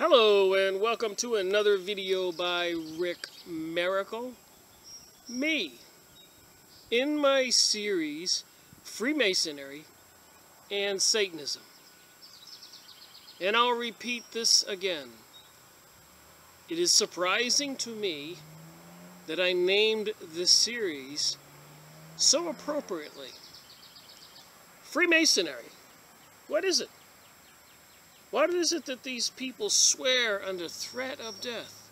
Hello and welcome to another video by Rick Miracle. Me, in my series Freemasonry and Satanism. And I'll repeat this again. It is surprising to me that I named this series so appropriately. Freemasonry. What is it? What is it that these people swear under threat of death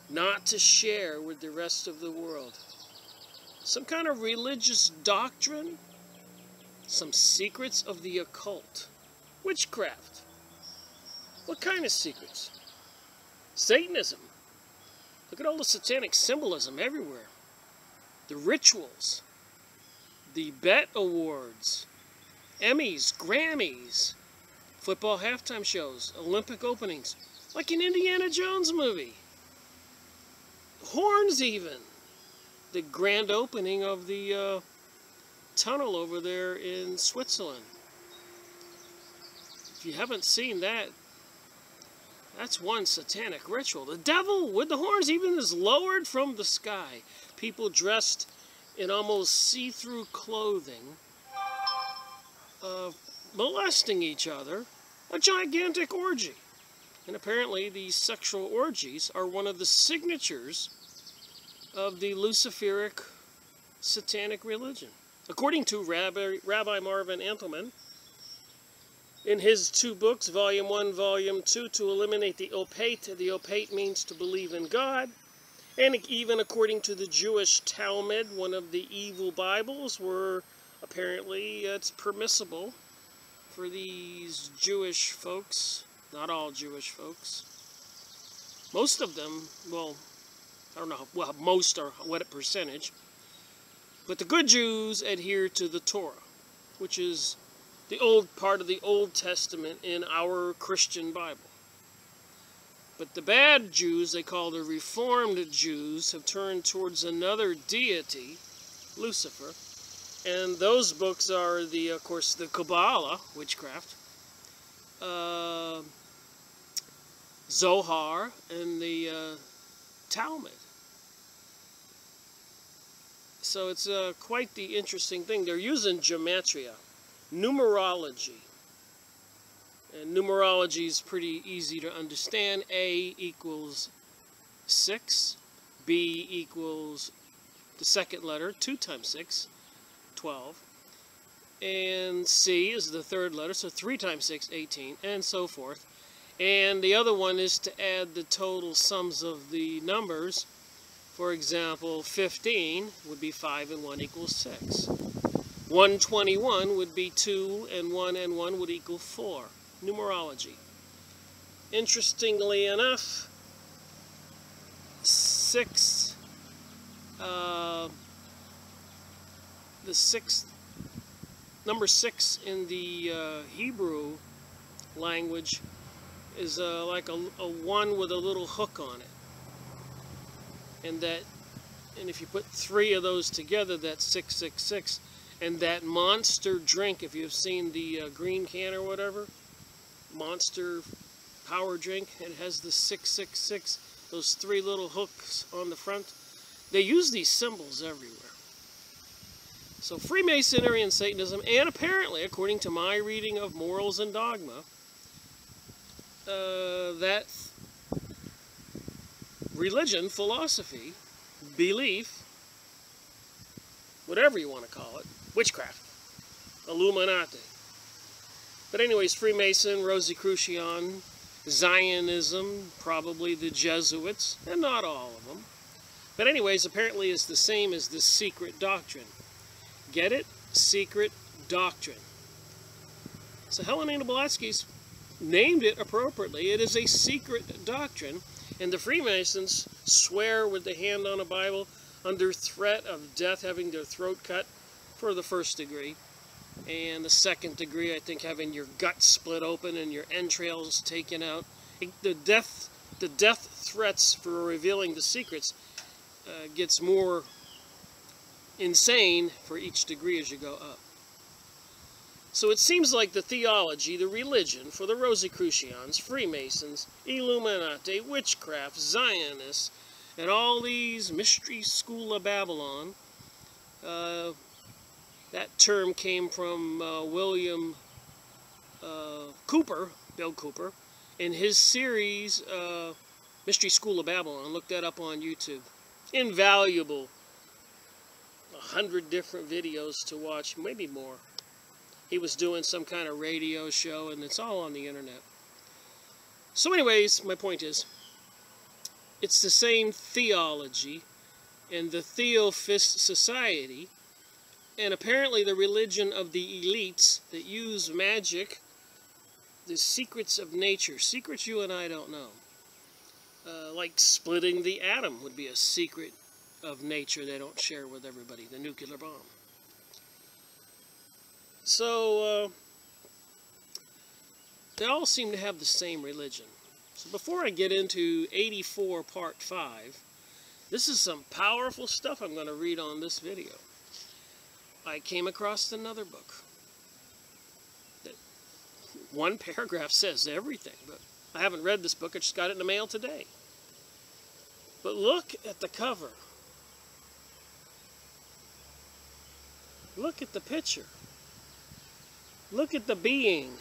not to share with the rest of the world? Some kind of religious doctrine? Some secrets of the occult? Witchcraft? What kind of secrets? Satanism. Look at all the satanic symbolism everywhere. The rituals. The bet awards. Emmys, Grammys. Football halftime shows, Olympic openings, like an Indiana Jones movie. Horns even. The grand opening of the tunnel over there in Switzerland. If you haven't seen that, that's one satanic ritual. The devil with the horns even is lowered from the sky. People dressed in almost see-through clothing, molesting each other, a gigantic orgy. And apparently these sexual orgies are one of the signatures of the Luciferic satanic religion. According to Rabbi Marvin Antelman, in his two books, Volume 1, Volume 2, To Eliminate the Opate means to believe in God. And even according to the Jewish Talmud, one of the evil Bibles, where apparently it's permissible for these Jewish folks, not all Jewish folks, most of them, well, I don't know, well, most are what percentage, but the good Jews adhere to the Torah, which is the old part of the Old Testament in our Christian Bible. But the bad Jews, they call the Reformed Jews, have turned towards another deity, Lucifer. And those books are, of course, the Kabbalah, witchcraft, Zohar, and the Talmud. So it's quite the interesting thing. They're using gematria, numerology. And numerology is pretty easy to understand. A equals 6. B equals the second letter, 2 times 6. 12, and C is the third letter, so 3 times 6, 18, and so forth. And the other one is to add the total sums of the numbers. For example, 15 would be 5 and 1 equals 6. 121 would be 2 and 1 would equal 4. Numerology. Interestingly enough, number 6 in the Hebrew language is like a 1 with a little hook on it. And if you put 3 of those together, that's 666. And that monster drink, if you've seen the green can or whatever, Monster power drink, it has the 666, those 3 little hooks on the front. They use these symbols everywhere. So Freemasonry and Satanism, and apparently, according to my reading of Morals and Dogma, that religion, philosophy, belief, whatever you want to call it, witchcraft, Illuminati. But anyways, Freemason, Rosicrucian, Zionism, probably the Jesuits, and not all of them. But anyways, apparently it's the same as the Secret Doctrine. Get it? Secret Doctrine. So H P Blavatsky's named it appropriately. It is a secret doctrine, and the Freemasons swear with the hand on a Bible under threat of death, having their throat cut for the first degree, and the second degree, I think, having your gut split open and your entrails taken out. The death threats for revealing the secrets gets more insane for each degree as you go up. So it seems like the theology, the religion for the Rosicrucians, Freemasons, Illuminati, witchcraft, Zionists, and all these mystery school of Babylon, that term came from William Cooper, Bill Cooper, in his series, Mystery School of Babylon. Look that up on YouTube. Invaluable. 100 different videos to watch, maybe more. He was doing some kind of radio show, and it's all on the internet. So anyways, my point is, it's the same theology and the Theophist society, and apparently the religion of the elites that use magic, the secrets of nature, secrets you and I don't know. Like splitting the atom would be a secret of nature they don't share with everybody, the nuclear bomb. So, they all seem to have the same religion. So before I get into 84 Part 5, this is some powerful stuff I'm going to read on this video. I came across another book. That one paragraph says everything, but I haven't read this book. I just got it in the mail today. But look at the cover. Look at the picture. Look at the being.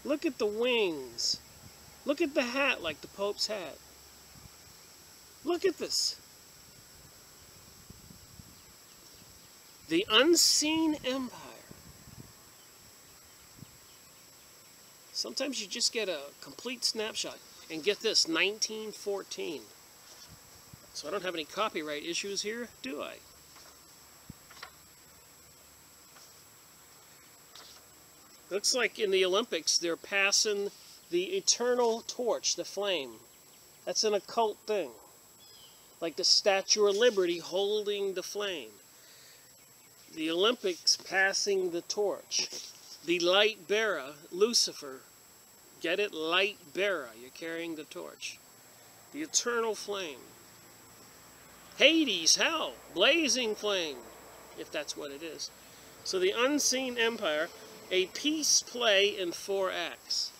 Look at the wings. Look at the hat, like the Pope's hat. Look at this. The Unseen Empire. Sometimes you just get a complete snapshot. And get this, 1914. So I don't have any copyright issues here, do I? Looks like in the Olympics, they're passing the eternal torch, the flame. That's an occult thing. Like the Statue of Liberty holding the flame. The Olympics passing the torch. The light bearer, Lucifer. Get it? Light bearer. You're carrying the torch. The eternal flame. Hades, hell, blazing flame, if that's what it is. So the Unseen Empire, a peace play in 4 acts.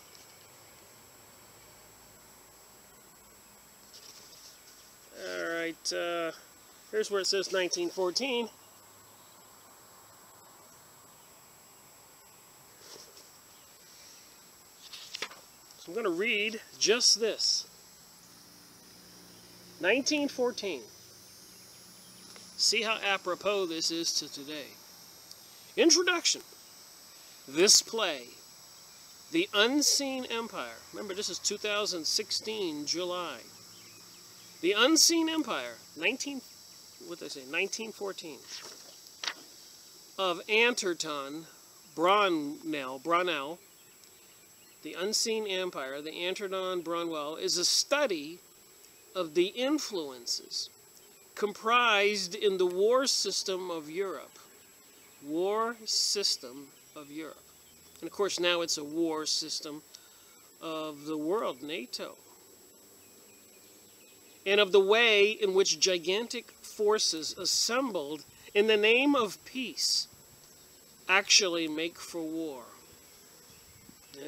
Alright, here's where it says 1914. So I'm going to read just this. 1914. See how apropos this is to today. Introduction. This play, The Unseen Empire. Remember, this is 2016, July. The Unseen Empire, 1914. Of Anterton Brownell. The Unseen Empire, the Anterton Brownell, is a study of the influences comprised in the war system of Europe. War system of Europe. And of course now it's a war system of the world, NATO. And of the way in which gigantic forces assembled in the name of peace actually make for war.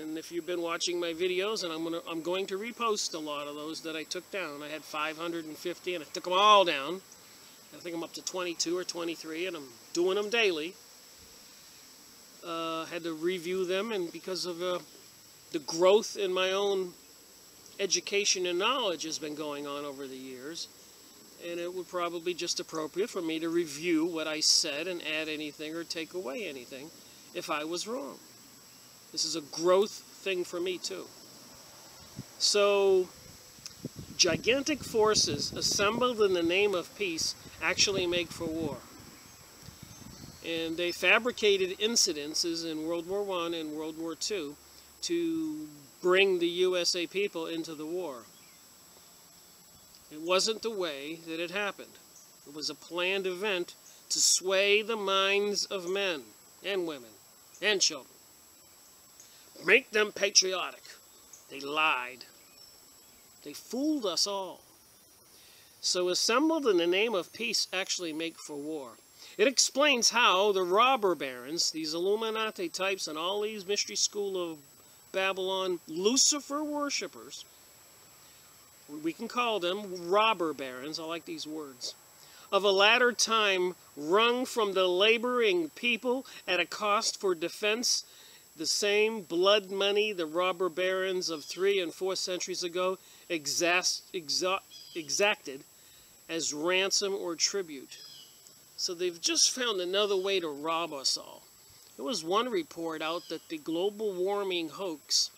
And if you've been watching my videos, and I'm going to repost a lot of those that I took down. I had 550 and I took them all down. I think I'm up to 22 or 23 and I'm doing them daily. Had to review them, and because of the growth in my own education and knowledge has been going on over the years, and it would probably be just appropriate for me to review what I said and add anything or take away anything if I was wrong. This is a growth thing for me too. So, gigantic forces assembled in the name of peace actually make for war. And they fabricated incidences in World War I and World War II to bring the USA people into the war. It wasn't the way that it happened. It was a planned event to sway the minds of men and women and children. Make them patriotic. They lied. They fooled us all. So assembled in the name of peace actually make for war. It explains how the robber barons, these Illuminati types and all these mystery school of Babylon Lucifer worshippers, we can call them robber barons, I like these words, of a latter time wrung from the laboring people at a cost for defense, the same blood money the robber barons of 3 and 4 centuries ago exacted as ransom or tribute. So they've just found another way to rob us all. There was one report out that the global warming hoax,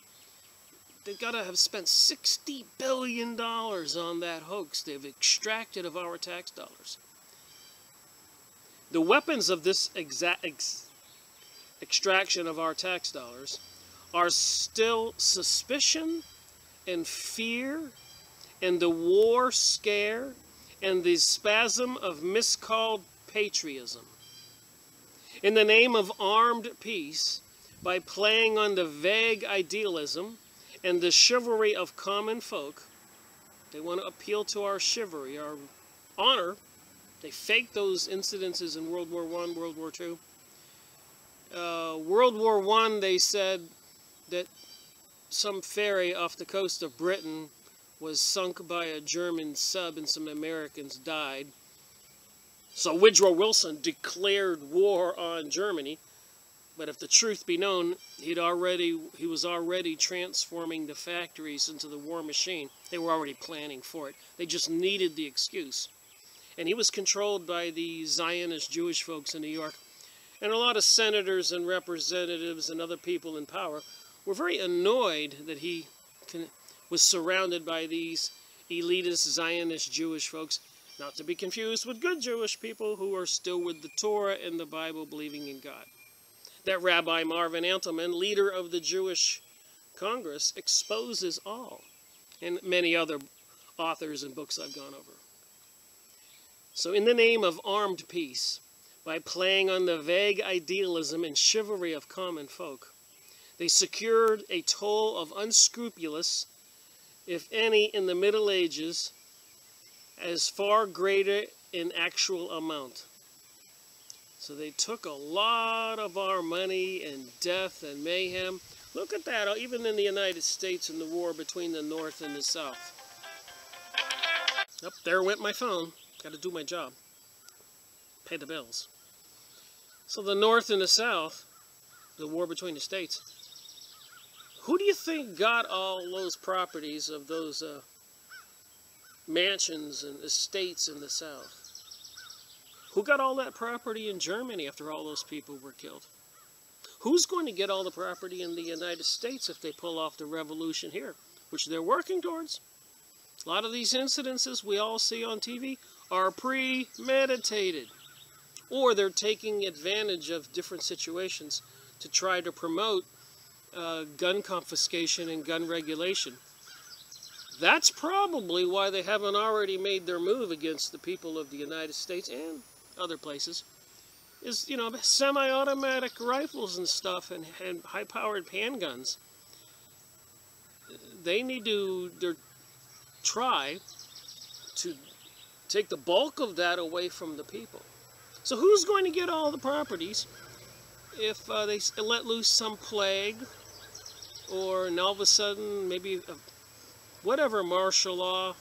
they've got to have spent $60 billion on that hoax they've extracted of our tax dollars. The weapons of this extraction of our tax dollars are still suspicion and fear and the war scare and the spasm of miscalled patriotism. In the name of armed peace, by playing on the vague idealism and the chivalry of common folk, they want to appeal to our chivalry, our honor. They faked those incidences in World War I, World War II. World War I, they said that some ferry off the coast of Britain was sunk by a German sub and some Americans died. So Woodrow Wilson declared war on Germany. But if the truth be known, he was already transforming the factories into the war machine. They were already planning for it. They just needed the excuse. And he was controlled by the Zionist Jewish folks in New York. And a lot of senators and representatives and other people in power were very annoyed that he was surrounded by these elitist Zionist Jewish folks, not to be confused with good Jewish people who are still with the Torah and the Bible, believing in God. That Rabbi Marvin Antelman, leader of the Jewish Congress, exposes all, and many other authors and books I've gone over. So in the name of armed peace, by playing on the vague idealism and chivalry of common folk, they secured a toll of unscrupulous, if any, in the Middle Ages, as far greater in actual amount. So they took a lot of our money and death and mayhem. Look at that, even in the United States in the war between the North and the South. Up there went my phone. Got to do my job. Pay the bills. So the North and the South, the war between the states, who do you think got all those properties of those mansions and estates in the South? Who got all that property in Germany after all those people were killed? Who's going to get all the property in the United States if they pull off the revolution here, which they're working towards? A lot of these incidences we all see on TV are premeditated, or they're taking advantage of different situations to try to promote gun confiscation and gun regulation. That's probably why they haven't already made their move against the people of the United States and other places, is, you know, semi-automatic rifles and stuff and high-powered handguns. They need to try to take the bulk of that away from the people. So who's going to get all the properties if they let loose some plague, or all of a sudden maybe whatever martial law,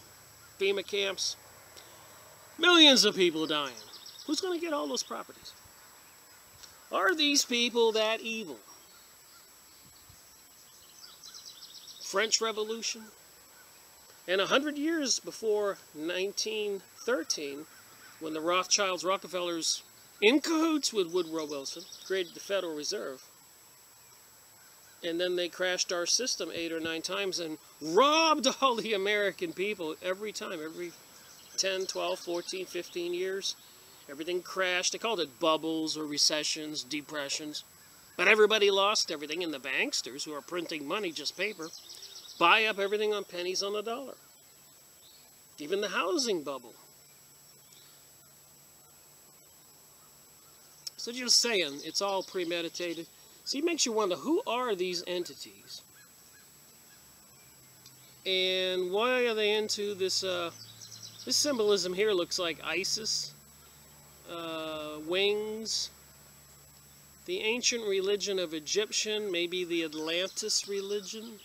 FEMA camps, millions of people dying? Who's going to get all those properties? Are these people that evil? French Revolution? And 100 years before 1913, when the Rothschilds, Rockefellers, in cahoots with Woodrow Wilson, created the Federal Reserve, and then they crashed our system 8 or 9 times and robbed all the American people every time, every 10, 12, 14, 15 years. Everything crashed. They called it bubbles or recessions, depressions. But everybody lost everything, and the banksters, who are printing money, just paper, buy up everything on pennies on the dollar. Even the housing bubble. So just saying, it's all premeditated. See, it makes you wonder, who are these entities? And why are they into this? This symbolism here looks like ISIS. wings. The ancient religion of Egyptian, maybe the Atlantis religion,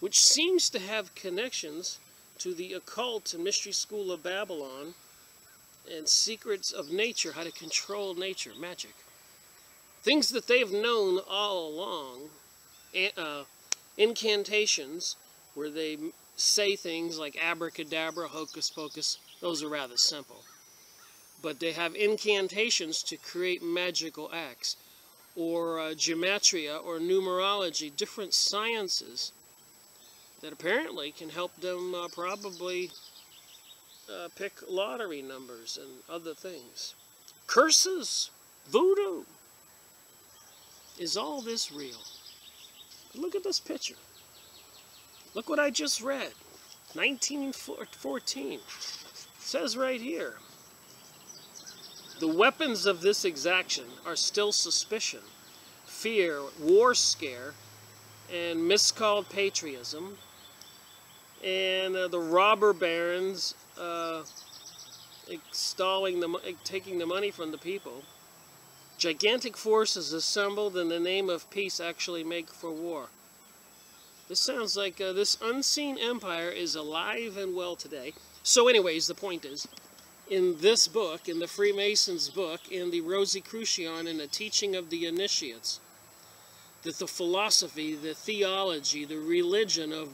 which seems to have connections to the occult and mystery school of Babylon and secrets of nature, how to control nature, magic. Things that they've known all along, incantations, where they say things like abracadabra, hocus pocus. Those are rather simple. But they have incantations to create magical acts, or gematria, or numerology, different sciences that apparently can help them probably pick lottery numbers and other things. Curses, voodoo. Is all this real? Look at this picture. Look what I just read. 1914. It says right here, the weapons of this exaction are still suspicion, fear, war scare, and miscalled patriotism, and the robber barons taking the money from the people. Gigantic forces assembled in the name of peace actually make for war. This sounds like this unseen empire is alive and well today. So anyways, the point is, in this book, in the Freemasons' book, in the Rosicrucian, in the teaching of the initiates, that the philosophy, the theology, the religion of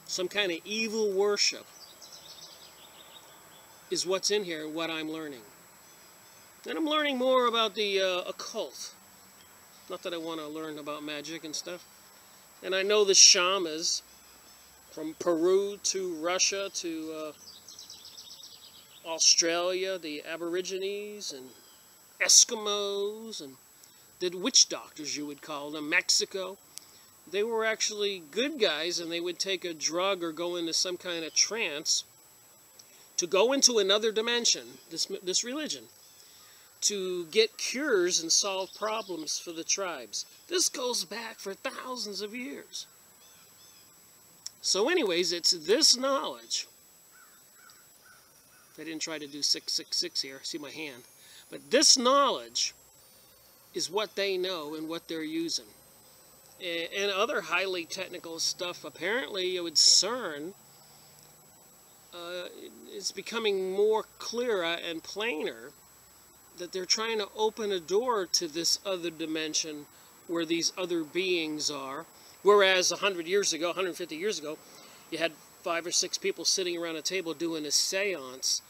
some kind of evil worship is what's in here, what I'm learning. And I'm learning more about the occult. Not that I want to learn about magic and stuff. And I know the shamans, from Peru to Russia to Australia, the Aborigines and Eskimos, and the witch doctors, you would call them, Mexico. They were actually good guys, and they would take a drug or go into some kind of trance to go into another dimension, this religion, to get cures and solve problems for the tribes. This goes back for thousands of years. So anyways, it's this knowledge. I didn't try to do 666 here, see my hand. But this knowledge is what they know and what they're using. And other highly technical stuff, apparently with CERN, it's becoming more clearer and plainer that they're trying to open a door to this other dimension where these other beings are. Whereas 100 years ago, 150 years ago, you had 5 or 6 people sitting around a table doing a seance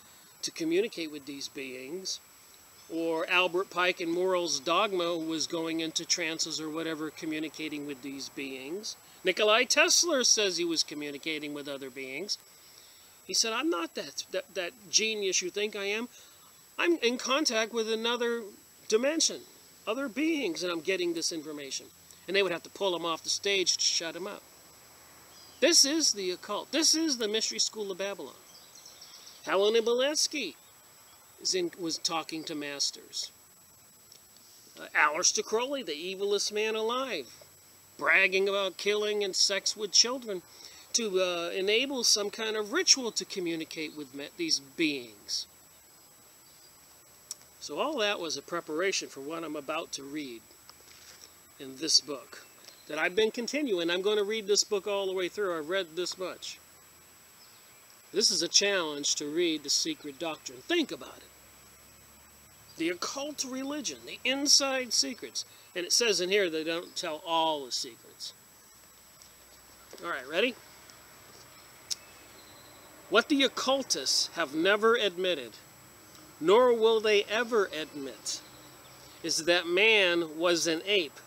to communicate with these beings. Or Albert Pike in Moral's Dogma was going into trances or whatever, communicating with these beings. Nikola Tesla says he was communicating with other beings. He said, I'm not that genius you think I am. I'm in contact with another dimension, other beings, and I'm getting this information. And they would have to pull him off the stage to shut him up. This is the occult. This is the mystery school of Babylon. Helena Blavatsky was talking to masters. Aleister Crowley, the evilest man alive, bragging about killing and sex with children to enable some kind of ritual to communicate with these beings. So all that was a preparation for what I'm about to read in this book that I've been continuing. I'm going to read this book all the way through. I've read this much. This is a challenge to read the Secret Doctrine. Think about it. The occult religion, the inside secrets. And it says in here they don't tell all the secrets. All right, ready? What the occultists have never admitted, nor will they ever admit, is that man was an ape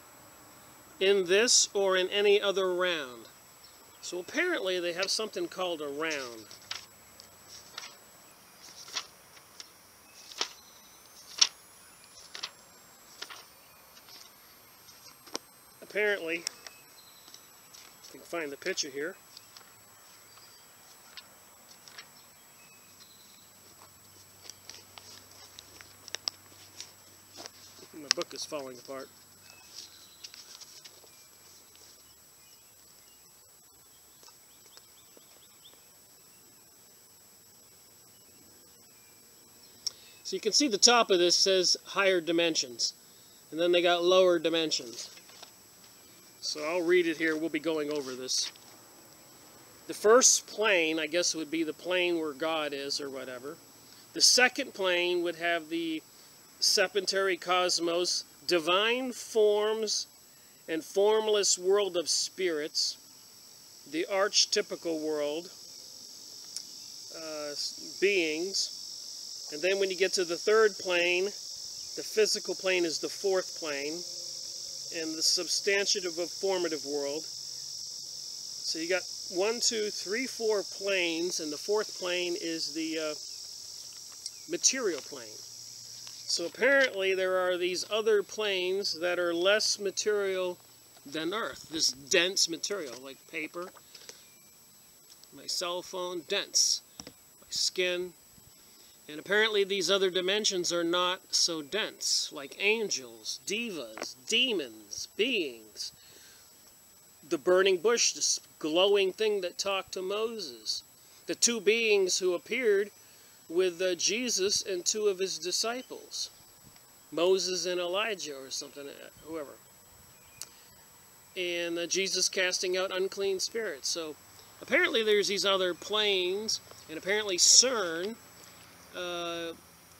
in this or in any other round. So apparently they have something called a round. Apparently, if I can find the picture here, my book is falling apart. So you can see the top of this says higher dimensions. And then they got lower dimensions. So I'll read it here. We'll be going over this. The first plane, I guess, would be the plane where God is or whatever. The second plane would have the sepulchral cosmos, divine forms and formless world of spirits, the archetypical world, beings. And then when you get to the third plane, the physical plane is the fourth plane, and the substantive of formative world. So you got 1, 2, 3, 4 planes, and the fourth plane is the material plane. So apparently there are these other planes that are less material than Earth. This dense material, like paper, my cell phone, dense, my skin. And apparently these other dimensions are not so dense, like angels, divas, demons, beings. The burning bush, this glowing thing that talked to Moses. The two beings who appeared with Jesus and two of his disciples. Moses and Elijah or something, whoever. And Jesus casting out unclean spirits. So apparently there's these other planes, and apparently CERN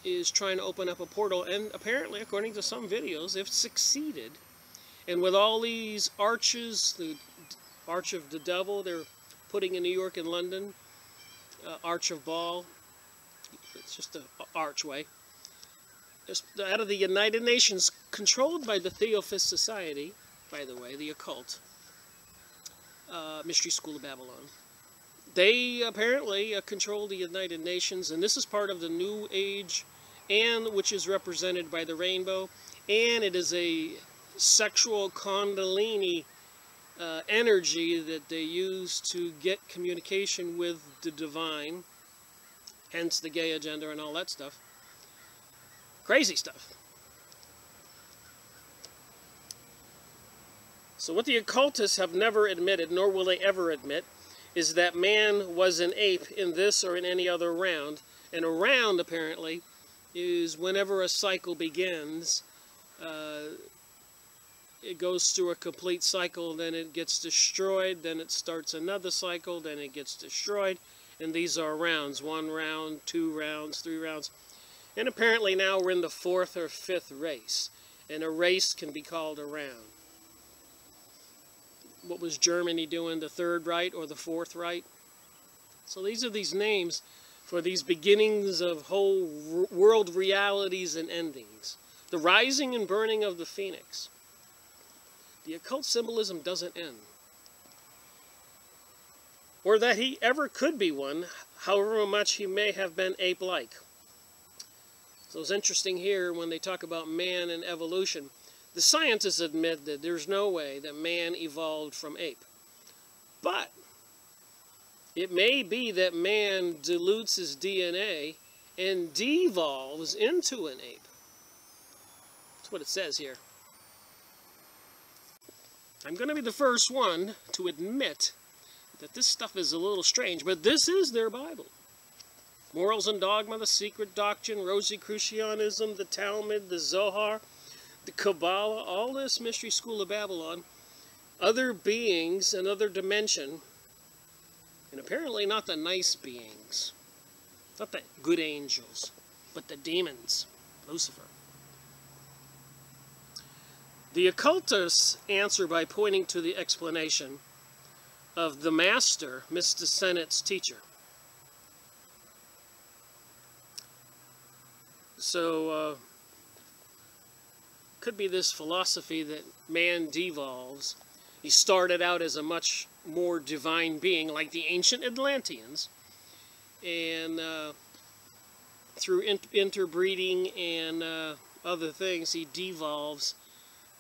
is trying to open up a portal, and apparently, according to some videos, they've succeeded. And with all these arches, the Arch of the Devil they're putting in New York and London, Arch of Baal, it's just an archway. It's out of the United Nations, controlled by the Theosophist Society, by the way, the occult, Mystery School of Babylon. They apparently control the United Nations, and this is part of the New Age, and which is represented by the rainbow, and it is a sexual kundalini energy that they use to get communication with the divine, hence the gay agenda and all that stuff. Crazy stuff. So what the occultists have never admitted, nor will they ever admit, is that man was an ape in this or in any other round. And a round, apparently, is whenever a cycle begins, it goes through a complete cycle, then it gets destroyed, then it starts another cycle, then it gets destroyed, and these are rounds. 1 round, 2 rounds, 3 rounds. And apparently now we're in the 4th or 5th race, and a race can be called a round. What was Germany doing, the 3rd Reich or the 4th Reich? So these are these names for these beginnings of whole world realities and endings. The rising and burning of the phoenix. The occult symbolism doesn't end. Or that he ever could be one, however much he may have been ape-like. So it's interesting here when they talk about man and evolution. The scientists admit that there's no way that man evolved from ape. But it may be that man dilutes his DNA and devolves into an ape. That's what it says here. I'm going to be the first one to admit that this stuff is a little strange, but this is their Bible. Morals and Dogma, the Secret Doctrine, Rosicrucianism, the Talmud, the Zohar, the Kabbalah, all this Mystery School of Babylon, other beings, another dimension, and apparently not the nice beings, not the good angels, but the demons, Lucifer. The occultists answer by pointing to the explanation of the master, Mr. Sennett's teacher. So, could be this philosophy that man devolves. He started out as a much more divine being, like the ancient Atlanteans, and through interbreeding and other things, he devolves.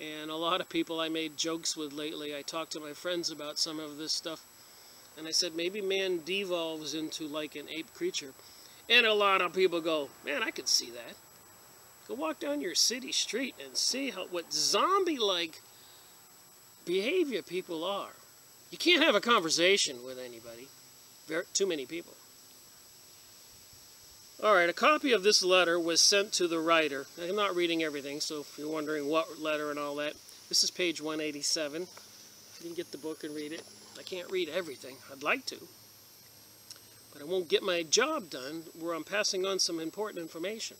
And a lot of people I made jokes with lately, I talked to my friends about some of this stuff, and I said, maybe man devolves into like an ape creature. And a lot of people go, man, I could see that. Go walk down your city street and see what zombie-like behavior people are. You can't have a conversation with anybody. Too many people. Alright, a copy of this letter was sent to the writer. I'm not reading everything, so if you're wondering what letter and all that, this is page 187. If you can get the book and read it. I can't read everything. I'd like to. But I won't get my job done where I'm passing on some important information.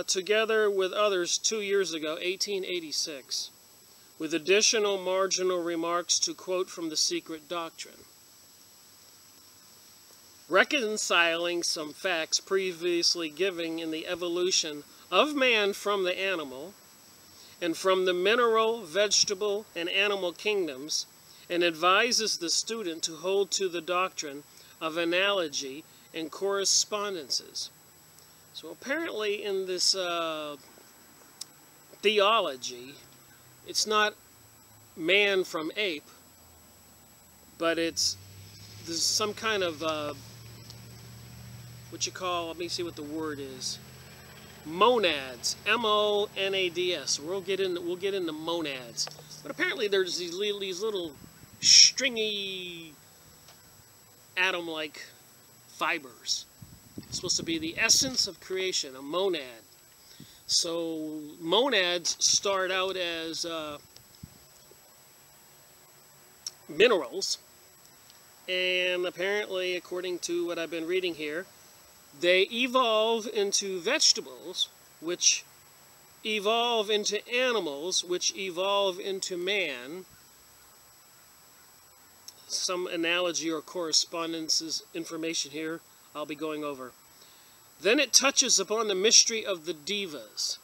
Together with others 2 years ago, 1886, with additional marginal remarks to quote from the Secret Doctrine. Reconciling some facts previously given in the evolution of man from the animal and from the mineral, vegetable, and animal kingdoms, and advises the student to hold to the doctrine of analogy and correspondences. So apparently in this theology, it's not man from ape, but there's some kind of what you call, let me see what the word is, monads, M-O-N-A-D-S. We'll get into monads, but apparently there's these little stringy atom-like fibers. It's supposed to be the essence of creation, a monad. So monads start out as minerals, and apparently, according to what I've been reading here, they evolve into vegetables, which evolve into animals, which evolve into man. Some analogy or correspondences information here I'll be going over. Then it touches upon the mystery of the devas.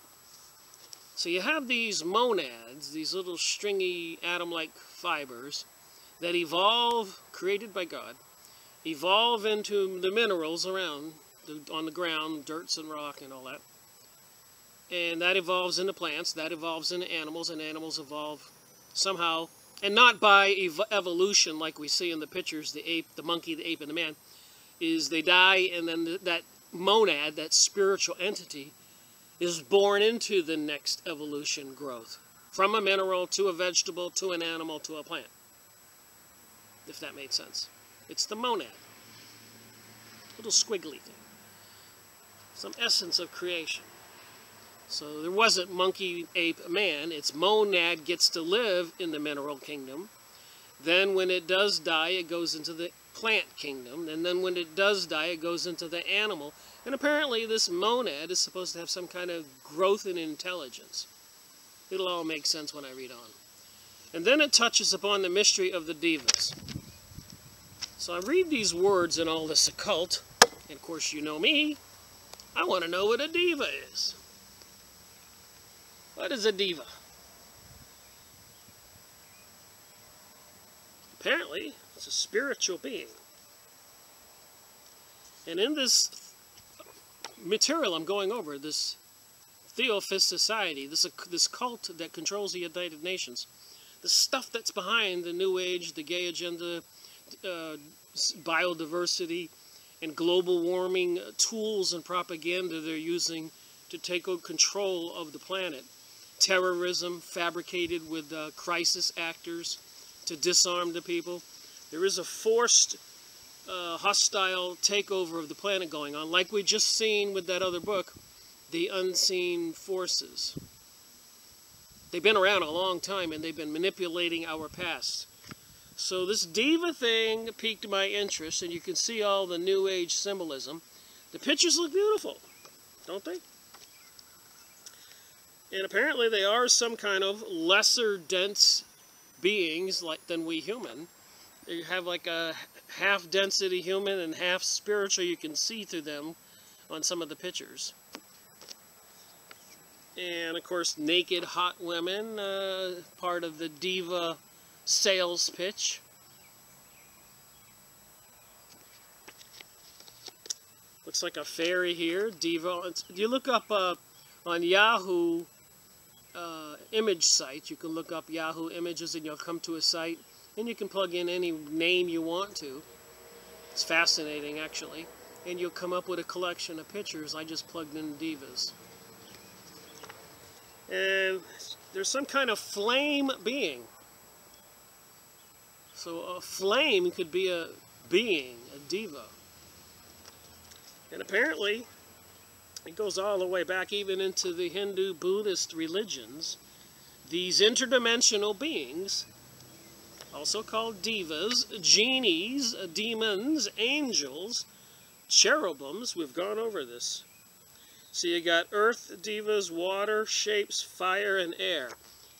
So you have these monads, these little stringy atom-like fibers that evolve, created by God, evolve into the minerals around, on the ground, dirts and rock and all that. And that evolves into plants, that evolves into animals, and animals evolve somehow, and not by evolution like we see in the pictures, the ape, the monkey, the ape, and the man, is they die, and then that monad, that spiritual entity, is born into the next evolution growth. From a mineral to a vegetable to an animal to a plant. If that made sense. It's the monad. Little squiggly thing. Some essence of creation. So there wasn't monkey, ape, man. It's monad gets to live in the mineral kingdom. Then when it does die, it goes into the plant kingdom. And then when it does die, it goes into the animal. And apparently this monad is supposed to have some kind of growth in intelligence. It'll all make sense when I read on. And then it touches upon the mystery of the devas. So I read these words in all this occult, and of course you know me, I want to know what a deva is. What is a deva? Apparently, it's a spiritual being. And in this material I'm going over, this Theophist society, this cult that controls the United Nations, the stuff that's behind the New Age, the gay agenda, biodiversity, and global warming tools and propaganda they're using to take control of the planet. Terrorism fabricated with crisis actors to disarm the people. There is a forced, hostile takeover of the planet going on, like we just seen with that other book, The Unseen Forces. They've been around a long time, and they've been manipulating our past. So this Deva thing piqued my interest, and you can see all the New Age symbolism. The pictures look beautiful, don't they? And apparently they are some kind of lesser dense beings than we human. They have like a half density human and half spiritual. You can see through them on some of the pictures. And of course, naked hot women, part of the Deva sales pitch. Looks like a fairy here, Deva. You look up on Yahoo image site, you can look up Yahoo images and you'll come to a site and you can plug in any name you want to. It's fascinating actually. And you'll come up with a collection of pictures. I just plugged in devas. And there's some kind of flame being. So a flame could be a being, a deva. And apparently, it goes all the way back even into the Hindu Buddhist religions. These interdimensional beings, also called devas, genies, demons, angels, cherubims, we've gone over this. So you got earth devas, water, shapes, fire, and air.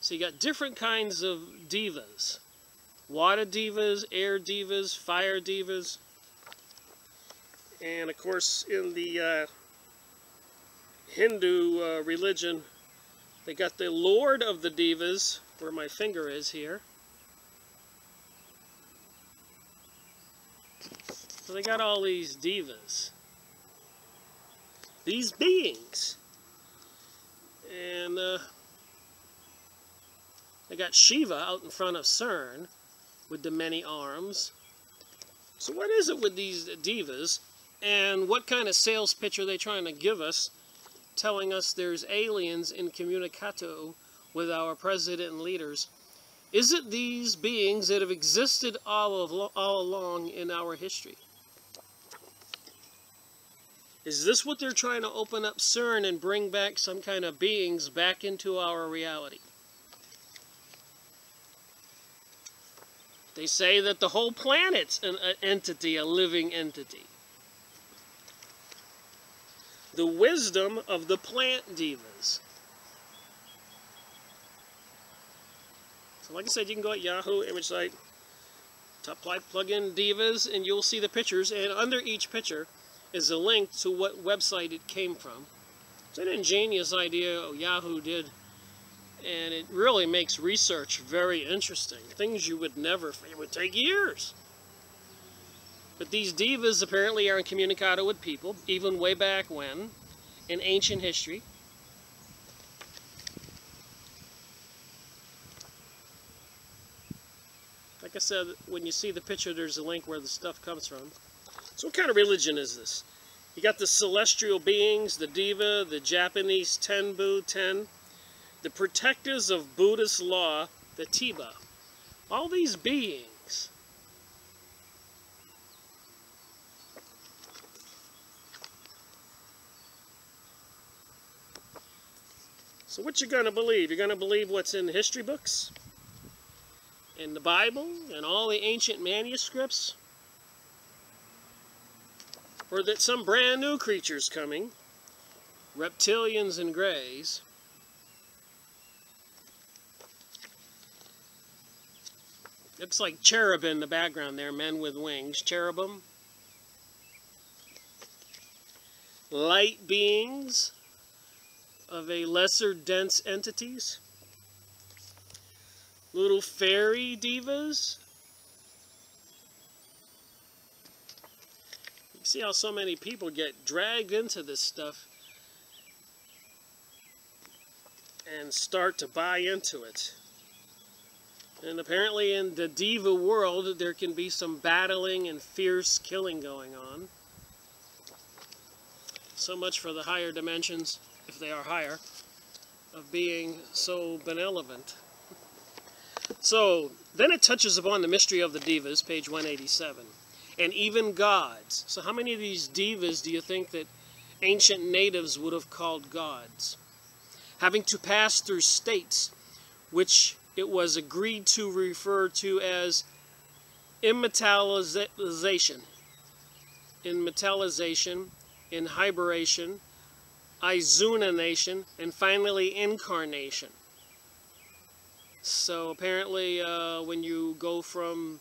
So you got different kinds of devas. Water devas, air devas, fire devas. And of course in the Hindu religion, they got the Lord of the Devas, where my finger is here. So they got all these devas, these beings. And they got Shiva out in front of CERN with the many arms. So what is it with these devas, and what kind of sales pitch are they trying to give us, telling us there's aliens in communicato with our president and leaders? Is it these beings that have existed all along in our history? Is this what they're trying to open up CERN and bring back some kind of beings back into our reality? They say that the whole planet's an entity, a living entity. The wisdom of the plant devas. So like I said, you can go at Yahoo image site, plug in devas, and you'll see the pictures, and under each picture is a link to what website it came from. It's an ingenious idea Yahoo did, and it really makes research very interesting. Things you would never, it would take years. But these devas apparently are incommunicado with people, even way back when, in ancient history. Like I said, when you see the picture, there's a link where the stuff comes from. So what kind of religion is this? You got the celestial beings, the Deva, the Japanese Tenbu Ten, the protectors of Buddhist law, the Tiba. All these beings. So what you gonna believe? You're gonna believe what's in the history books? In the Bible? And all the ancient manuscripts? Or that some brand new creature's coming, reptilians and greys. Looks like cherub in the background there, men with wings, cherubim. Light beings of a lesser dense entities. Little fairy devas. See how so many people get dragged into this stuff and start to buy into it. And apparently in the Deva world there can be some battling and fierce killing going on. So much for the higher dimensions, if they are higher, of being so benevolent. So then it touches upon the mystery of the Devas, page 187. And even gods. So how many of these devas do you think that ancient natives would have called gods? Having to pass through states which it was agreed to refer to as immortalization, in hibernation, izunanation, and finally incarnation. So apparently when you go from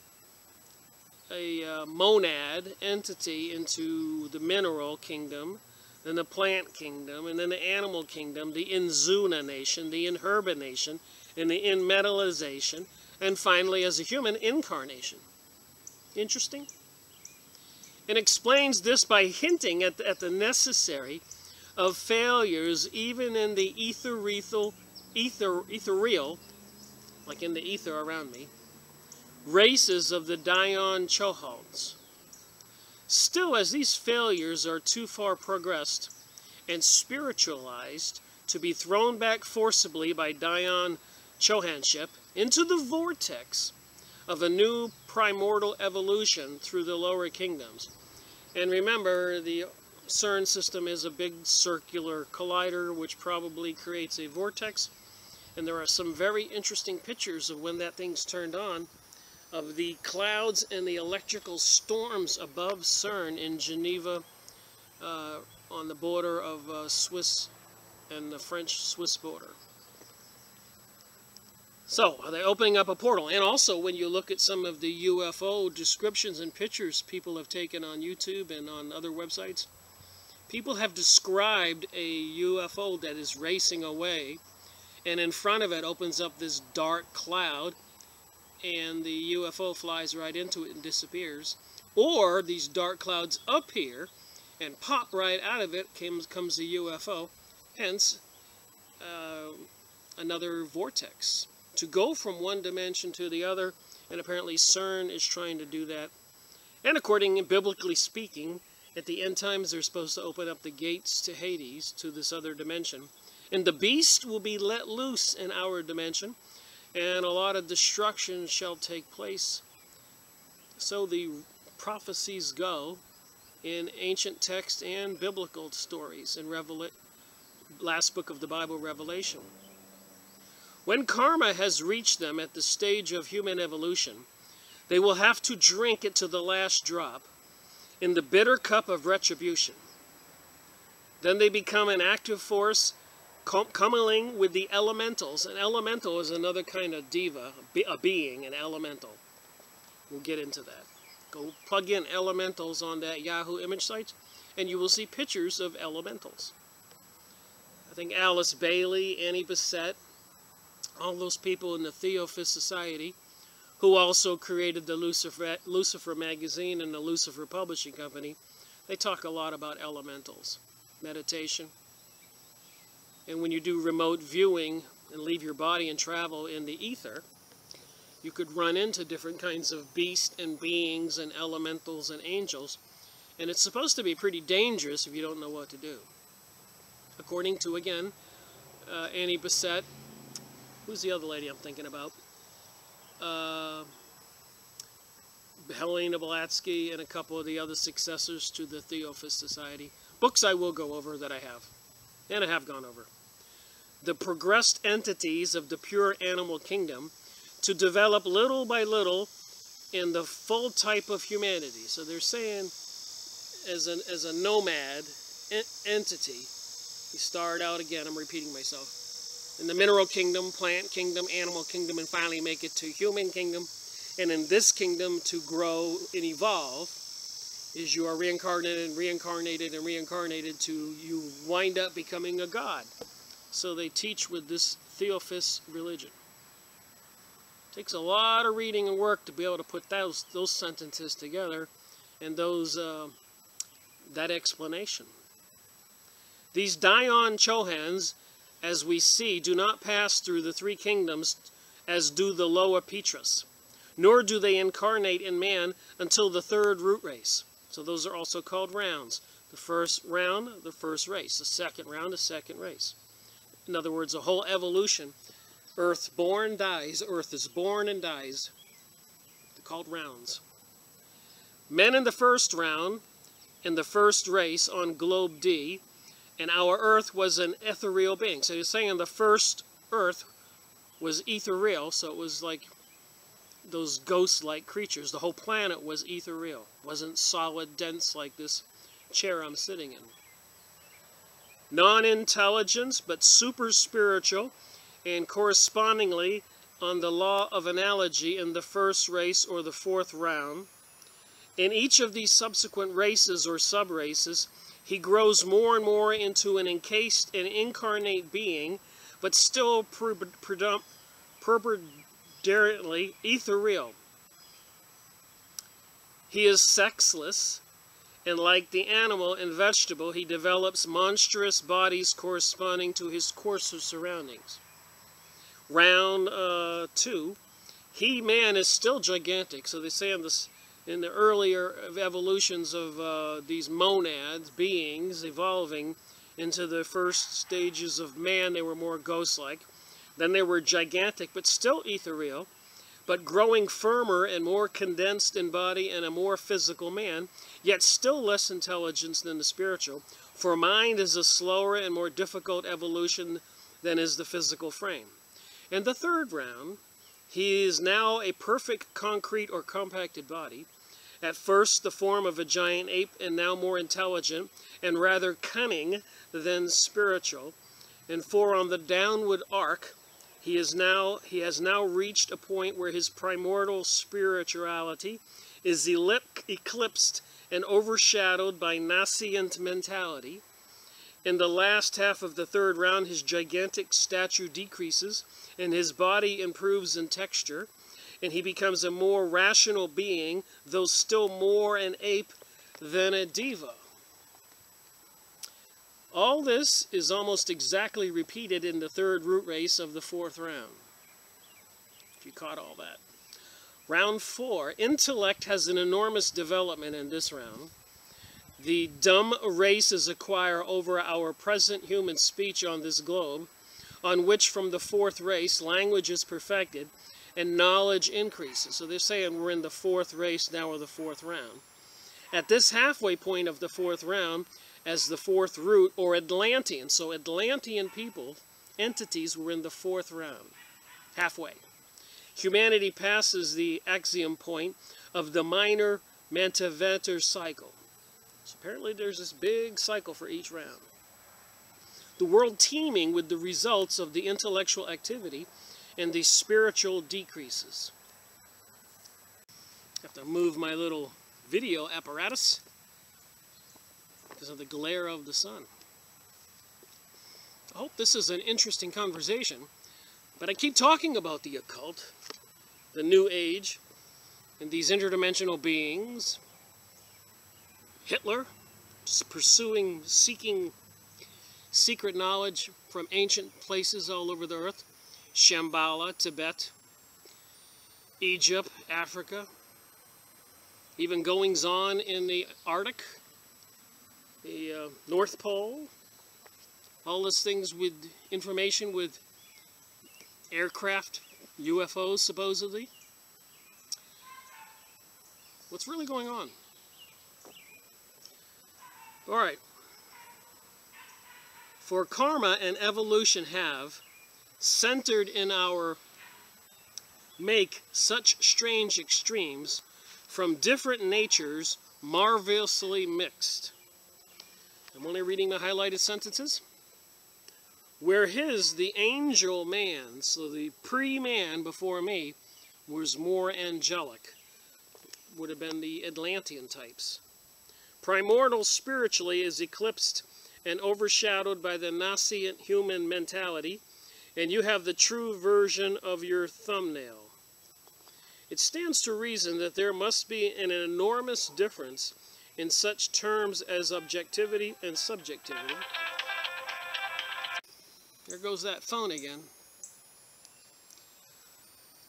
a monad entity into the mineral kingdom, then the plant kingdom, and then the animal kingdom, the inzunanation, the inhibernation, and the inmetallization, and finally as a human, incarnation. Interesting? And explains this by hinting at the necessary of failures even in the ethereal, like in the ether around me, races of the Dayan Chohans. Still, as these failures are too far progressed and spiritualized to be thrown back forcibly by Dayan Chohanship into the vortex of a new primordial evolution through the lower kingdoms. And remember, the CERN system is a big circular collider which probably creates a vortex. And there are some very interesting pictures of when that thing's turned on, of the clouds and the electrical storms above CERN in Geneva, on the border of Swiss and the French-Swiss border. So, are they opening up a portal? And also, when you look at some of the UFO descriptions and pictures people have taken on YouTube and on other websites, people have described a UFO that is racing away, and in front of it opens up this dark cloud, and the UFO flies right into it and disappears. Or these dark clouds appear, and pop right out of it comes a UFO, hence another vortex. To go from one dimension to the other, and apparently CERN is trying to do that. And according, biblically speaking, at the end times they're supposed to open up the gates to Hades, to this other dimension. And the beast will be let loose in our dimension, and a lot of destruction shall take place. So the prophecies go in ancient text and biblical stories in last book of the Bible, Revelation. When karma has reached them at the stage of human evolution, they will have to drink it to the last drop in the bitter cup of retribution. Then they become an active force commingling with the elementals. An elemental is another kind of diva, a being, an elemental. We'll get into that. Go plug in elementals on that Yahoo image site, and you will see pictures of elementals. I think Alice Bailey, Annie Besant, all those people in the Theosophist Society, who also created the Lucifer magazine and the Lucifer Publishing Company, they talk a lot about elementals, meditation. And when you do remote viewing and leave your body and travel in the ether, you could run into different kinds of beasts and beings and elementals and angels. And it's supposed to be pretty dangerous if you don't know what to do. According to, again, Annie Besant, who's the other lady I'm thinking about? Helena Blavatsky and a couple of the other successors to the Theosophist Society. Books I will go over that I have, and I have gone over. The progressed entities of the pure animal kingdom to develop little by little in the full type of humanity. So they're saying as a nomad entity, you start out, again, I'm repeating myself, in the mineral kingdom, plant kingdom, animal kingdom, and finally make it to human kingdom. And in this kingdom, to grow and evolve, is you are reincarnated and reincarnated and reincarnated to you wind up becoming a god. So they teach with this Theosophist religion. Takes a lot of reading and work to be able to put those sentences together and that explanation. These Dayan Chohans, as we see, do not pass through the three kingdoms as do the lower Petras, nor do they incarnate in man until the third root race. So those are also called rounds. The first round, the first race. The second round, the second race. In other words, a whole evolution. Earth born dies. Earth is born and dies. They're called rounds. Men in the first round, in the first race on globe D, and our Earth was an ethereal being. So you're saying the first Earth was ethereal, so it was like those ghost-like creatures. The whole planet was ethereal. Wasn't solid, dense like this chair I'm sitting in. Non-intelligence, but super spiritual, and correspondingly on the law of analogy in the first race or the fourth round. In each of these subsequent races or sub-races, he grows more and more into an encased and incarnate being, but still predominantly ethereal. He is sexless, and like the animal and vegetable, he develops monstrous bodies corresponding to his coarser surroundings. Round 2, man is still gigantic. So they say in the earlier evolutions of these monads, beings evolving into the first stages of man, they were more ghost-like. Then they were gigantic, but still ethereal. but growing firmer and more condensed in body and a more physical man, yet still less intelligence than the spiritual, for mind is a slower and more difficult evolution than is the physical frame. In the third round, he is now a perfect concrete or compacted body, at first the form of a giant ape, and now more intelligent and rather cunning than spiritual. And for on the downward arc, he has now reached a point where his primordial spirituality is eclipsed and overshadowed by nascent mentality. In the last half of the third round, his gigantic stature decreases, and his body improves in texture, and he becomes a more rational being, though still more an ape than a diva. All this is almost exactly repeated in the third root race of the fourth round, if you caught all that. Round 4, intellect has an enormous development in this round. The dumb races acquire over our present human speech on this globe, on which from the fourth race language is perfected and knowledge increases. So they're saying we're in the fourth race now, or the fourth round. At this halfway point of the fourth round, as the fourth root, or Atlantean. So Atlantean people, entities, were in the fourth round, halfway. Humanity passes the axiom point of the minor Mantivator cycle. So apparently there's this big cycle for each round. The world teeming with the results of the intellectual activity and the spiritual decreases. I have to move my little video apparatus because of the glare of the sun. I hope this is an interesting conversation, but I keep talking about the occult, the New Age, and these interdimensional beings. Hitler, seeking secret knowledge from ancient places all over the earth. Shambhala, Tibet, Egypt, Africa. Even goings-on in the Arctic, the North Pole. All those things with information with aircraft, UFOs supposedly. What's really going on? All right. For karma and evolution have, centered in our make such strange extremes, from different natures, marvelously mixed. I'm only reading the highlighted sentences. Where his, the angel man, so the pre-man before me, was more angelic, would have been the Atlantean types. Primordial spiritually is eclipsed and overshadowed by the nascent human mentality, and you have the true version of your thumbnail. It stands to reason that there must be an enormous difference in such terms as objectivity and subjectivity. There goes that phone again.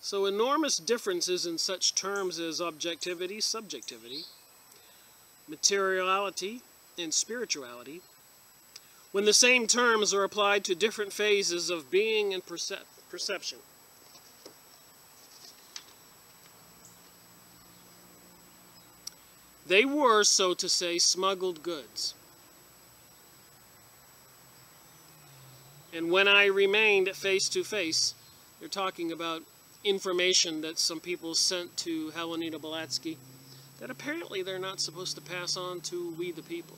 So enormous differences in such terms as objectivity, subjectivity, materiality, and spirituality, when the same terms are applied to different phases of being and perception. They were, so to say, smuggled goods. And when I remained face to face, they're talking about information that some people sent to H P Blavatsky that apparently they're not supposed to pass on to we the people.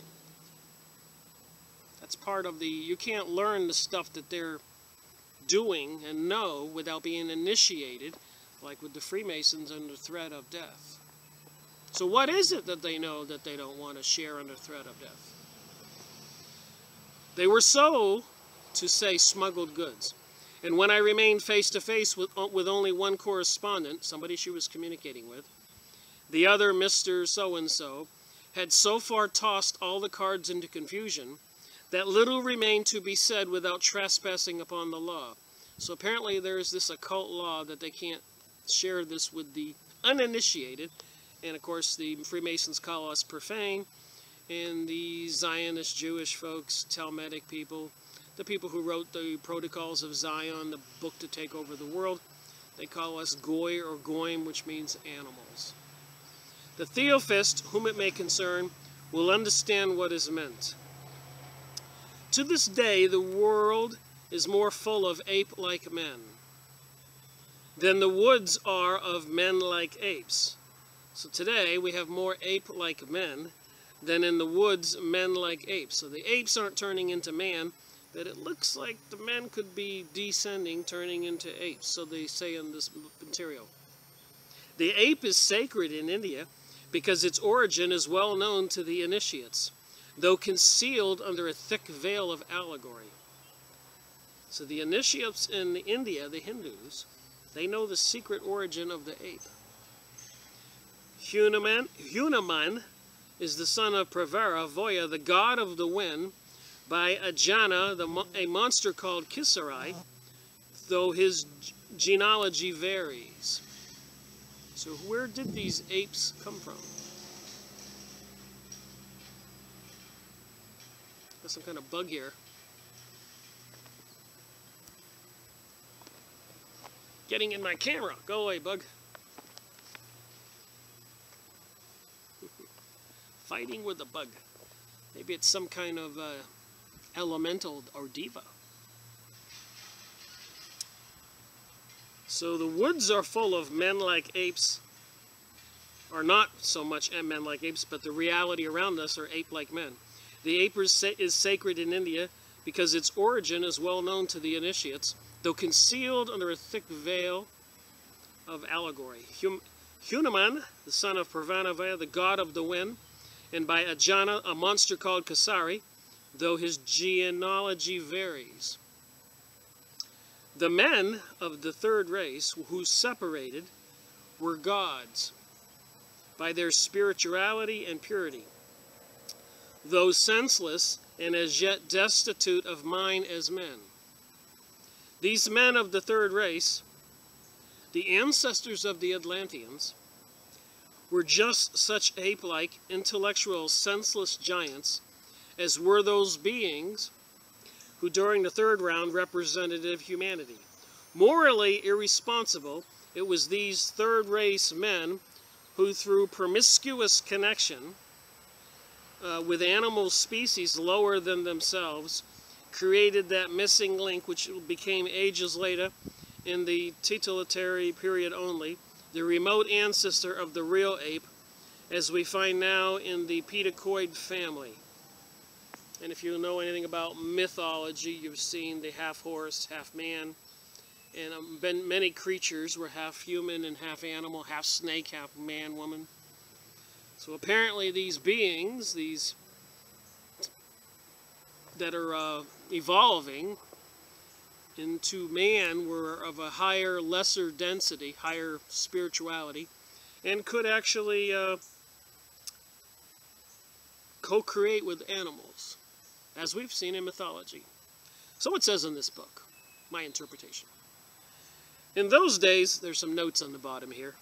That's part of the, you can't learn the stuff that they're doing and know without being initiated, like with the Freemasons under threat of death. So what is it that they know that they don't want to share under threat of death? They were so to say smuggled goods. And when I remained face to face with only one correspondent, somebody she was communicating with, the other, Mr. So-and-so, had so far tossed all the cards into confusion that little remained to be said without trespassing upon the law. So apparently there is this occult law that they can't share this with the uninitiated. And of course the Freemasons call us profane, and the Zionist Jewish folks, Talmudic people, the people who wrote the Protocols of Zion, the book to take over the world, They call us goy or goyim, which means animals. The theophist, whom it may concern, will understand what is meant. To this day, the world is more full of ape-like men than the woods are of men like apes. So today, we have more ape-like men than in the woods men like apes. So the apes aren't turning into man, but it looks like the men could be descending, turning into apes, so they say in this material. The ape is sacred in India because its origin is well known to the initiates, though concealed under a thick veil of allegory. So the initiates in India, the Hindus, they know the secret origin of the ape. Hanuman is the son of Pravara, Voya, the god of the wind, by Ajana, a monster called Kisari, though his genealogy varies. So where did these apes come from? There's some kind of bug here. Getting in my camera. Go away, bug. Fighting with a bug. Maybe it's some kind of elemental or diva. So the woods are full of men like apes, or not so much men like apes, but the reality around us are ape-like men. The ape is sacred in India because its origin is well known to the initiates, though concealed under a thick veil of allegory. Hanuman, the son of Pravanavaya, the god of the wind, and by Ajana, a monster called Kasari, though his genealogy varies. The men of the third race who separated were gods by their spirituality and purity, though senseless and as yet destitute of mind as men. These men of the third race, the ancestors of the Atlanteans, were just such ape-like, intellectual, senseless giants as were those beings who during the third round represented humanity. Morally irresponsible, it was these third race men who through promiscuous connection with animal species lower than themselves created that missing link which became ages later in the titulatory period only, the remote ancestor of the real ape, as we find now in the pedicoid family. And if you know anything about mythology, you've seen the half horse, half man, and many creatures were half human and half animal, half snake, half man, woman. So apparently these beings, these that are evolving into man, were of a higher, lesser density, higher spirituality, and could actually co-create with animals, as we've seen in mythology. So it says in this book, my interpretation. In those days, there's some notes on the bottom here,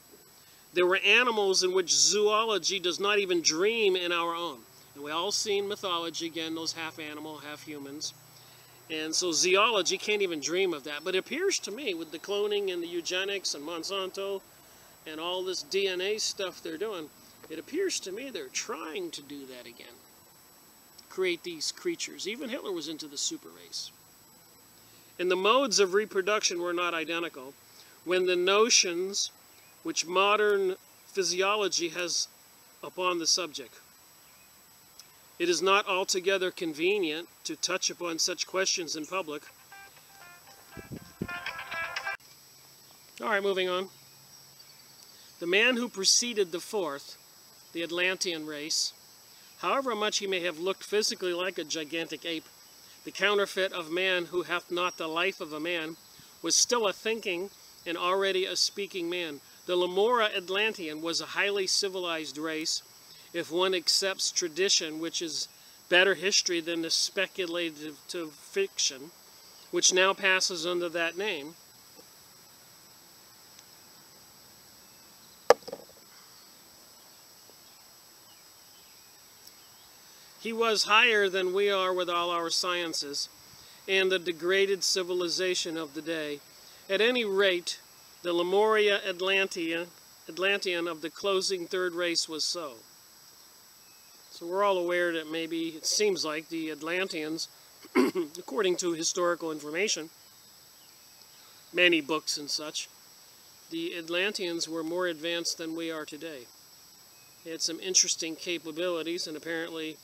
there were animals in which zoology does not even dream in our own. And we all seen mythology, again, those half animal, half humans. And so zoology can't even dream of that. But it appears to me, with the cloning and the eugenics and Monsanto and all this DNA stuff they're doing, it appears to me they're trying to do that again. Create these creatures. Even Hitler was into the super race. And the modes of reproduction were not identical. When the notions which modern physiology has upon the subject, it is not altogether convenient to touch upon such questions in public. All right, moving on. The man who preceded the fourth, the Atlantean race, however much he may have looked physically like a gigantic ape, the counterfeit of man who hath not the life of a man, was still a thinking and already a speaking man. The Lemura Atlantean was a highly civilized race, if one accepts tradition, which is better history than the speculative fiction, which now passes under that name. He was higher than we are with all our sciences and the degraded civilization of the day. At any rate, the Lemuria Atlantean of the closing third race was so. So we're all aware that maybe, it seems like, the Atlanteans, according to historical information, many books and such, the Atlanteans were more advanced than we are today. They had some interesting capabilities, and apparently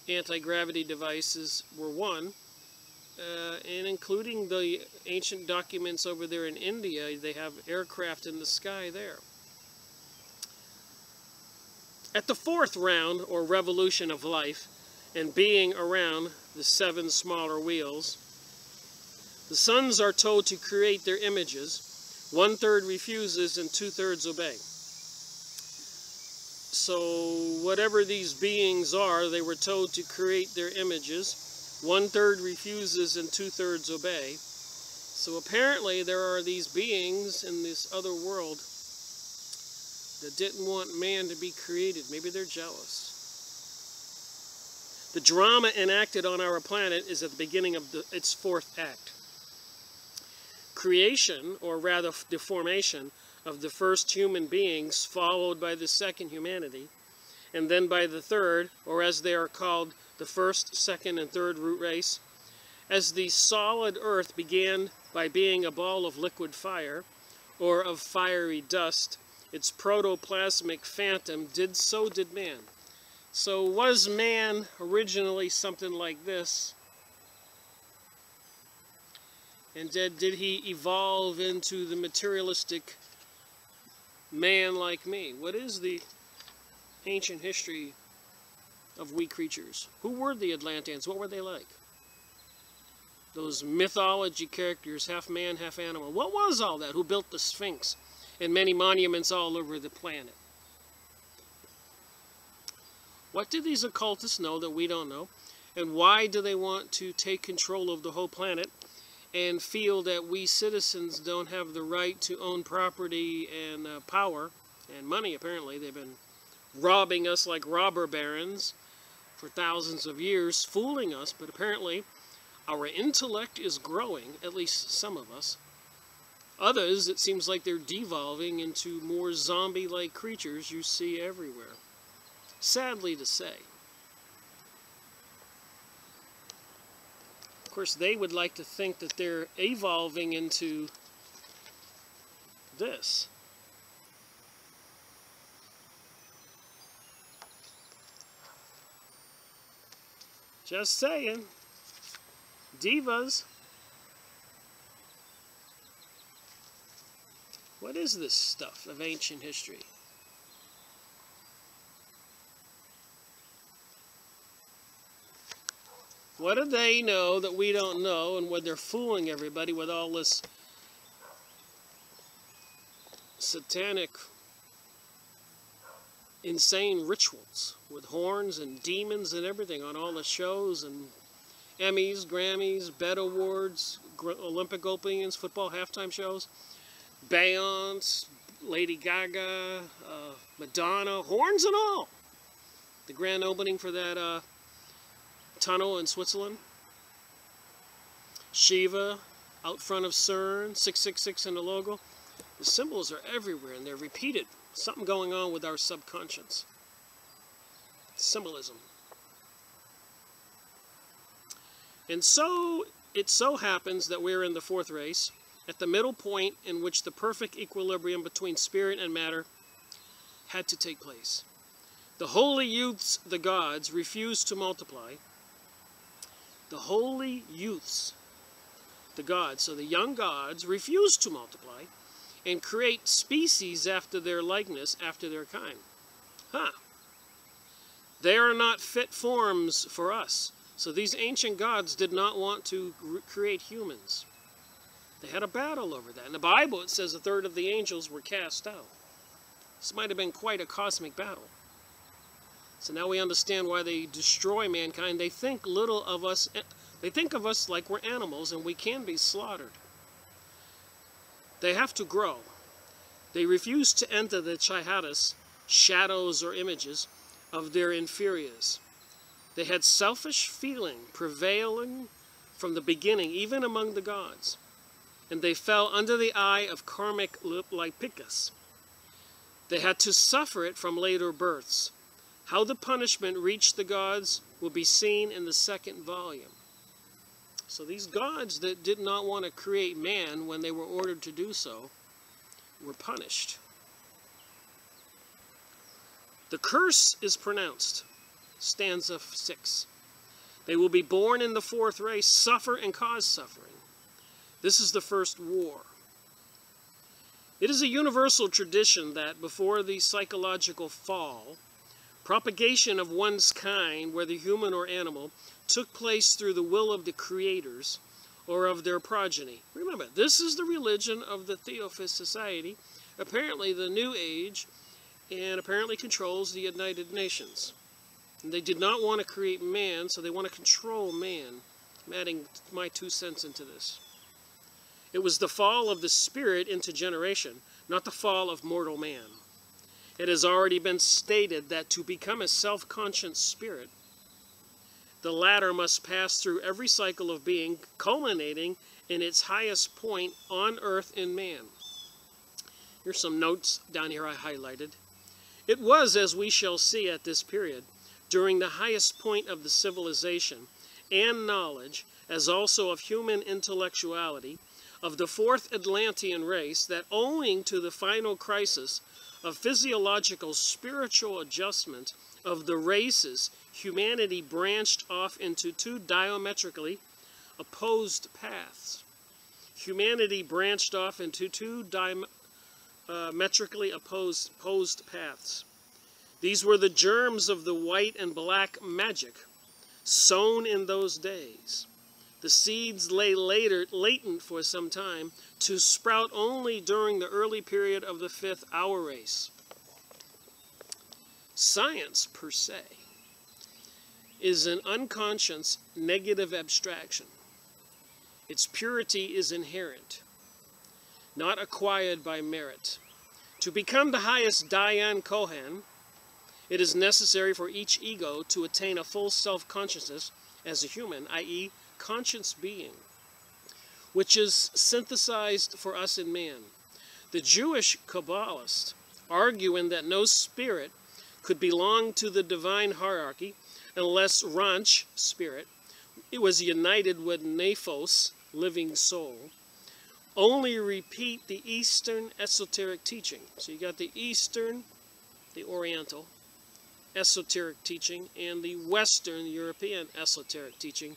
anti-gravity devices were one. And including the ancient documents over there in India, they have aircraft in the sky there. At the fourth round, or revolution of life, and being around the 7 smaller wheels, the sons are told to create their images. 1/3 refuses and 2/3 obey. So whatever these beings are, they were told to create their images. 1/3 refuses and 2/3 obey. So apparently there are these beings in this other world that didn't want man to be created. Maybe they're jealous. The drama enacted on our planet is at the beginning of its 4th act. Creation, or rather the formation, of the first human beings, followed by the second humanity, and then by the third, or as they are called, the first, second, and third root race. As the solid earth began by being a ball of liquid fire, or of fiery dust, its protoplasmic phantom did man. So was man originally something like this? And did he evolve into the materialistic man like me? What is the ancient history of we creatures? Who were the Atlanteans? What were they like? Those mythology characters, half man, half animal. What was all that? Who built the Sphinx and many monuments all over the planet? What do these occultists know that we don't know? And why do they want to take control of the whole planet and feel that we citizens don't have the right to own property and power and money? Apparently they've been robbing us like robber barons for thousands of years, fooling us, but apparently our intellect is growing, at least some of us. Others, it seems like they're devolving into more zombie-like creatures you see everywhere. Sadly to say. Of course, they would like to think that they're evolving into this. Just saying. Divas. What is this stuff of ancient history? What do they know that we don't know, and when they're fooling everybody with all this satanic, insane rituals with horns and demons and everything on all the shows and Emmys, Grammys, BET Awards, Olympic openings, football halftime shows, Beyonce, Lady Gaga, Madonna, horns and all. The grand opening for that tunnel in Switzerland. Shiva out front of CERN, 666 in the logo. The symbols are everywhere and they're repeated. Something going on with our subconscious. Symbolism. And so it so happens that we're in the 4th race, at the middle point in which the perfect equilibrium between spirit and matter had to take place. The holy youths, the gods, refused to multiply. The holy youths, the gods, so the young gods, refused to multiply and create species after their likeness, after their kind. They are not fit forms for us. So these ancient gods did not want to create humans. They had a battle over that. In the Bible it says 1/3 of the angels were cast out. This might have been quite a cosmic battle. So now we understand why they destroy mankind. They think little of us. They think of us like we're animals and we can be slaughtered. They have to grow. They refuse to enter the Chihadas, shadows or images, of their inferiors. They had selfish feeling prevailing from the beginning, even among the gods. and they fell under the eye of karmic Lipicus. They had to suffer it from later births. How the punishment reached the gods will be seen in the second volume. So these gods that did not want to create man when they were ordered to do so were punished. The curse is pronounced. Stanza 6. They will be born in the fourth race, suffer and cause suffering. This is the first war. It is a universal tradition that before the psychological fall, propagation of one's kind, whether human or animal, took place through the will of the creators or of their progeny. Remember, this is the religion of the Theosophist Society, apparently the New Age, and apparently controls the United Nations. And they did not want to create man, so they want to control man. I'm adding my 2 cents into this. It was the fall of the spirit into generation, not the fall of mortal man. It has already been stated that to become a self-conscious spirit, the latter must pass through every cycle of being, culminating in its highest point on earth in man. Here's some notes down here I highlighted. It was, as we shall see at this period, during the highest point of the civilization and knowledge, as also of human intellectuality, of the fourth Atlantean race, that owing to the final crisis of physiological spiritual adjustment of the races, humanity branched off into two diametrically opposed paths. Humanity branched off into two diametrically opposed paths. These were the germs of the white and black magic sown in those days. The seeds lay latent for some time to sprout only during the early period of the fifth hour race. Science, per se, is an unconscious negative abstraction. Its purity is inherent, not acquired by merit. To become the highest Dayan Kohan, it is necessary for each ego to attain a full self-consciousness as a human, i.e., conscious being, which is synthesized for us in man. The Jewish Kabbalists, arguing that no spirit could belong to the divine hierarchy unless Ranch, spirit, it was united with Nephos, living soul, only repeat the Eastern esoteric teaching. So you got the Eastern, the Oriental, esoteric teaching, and the Western European esoteric teaching,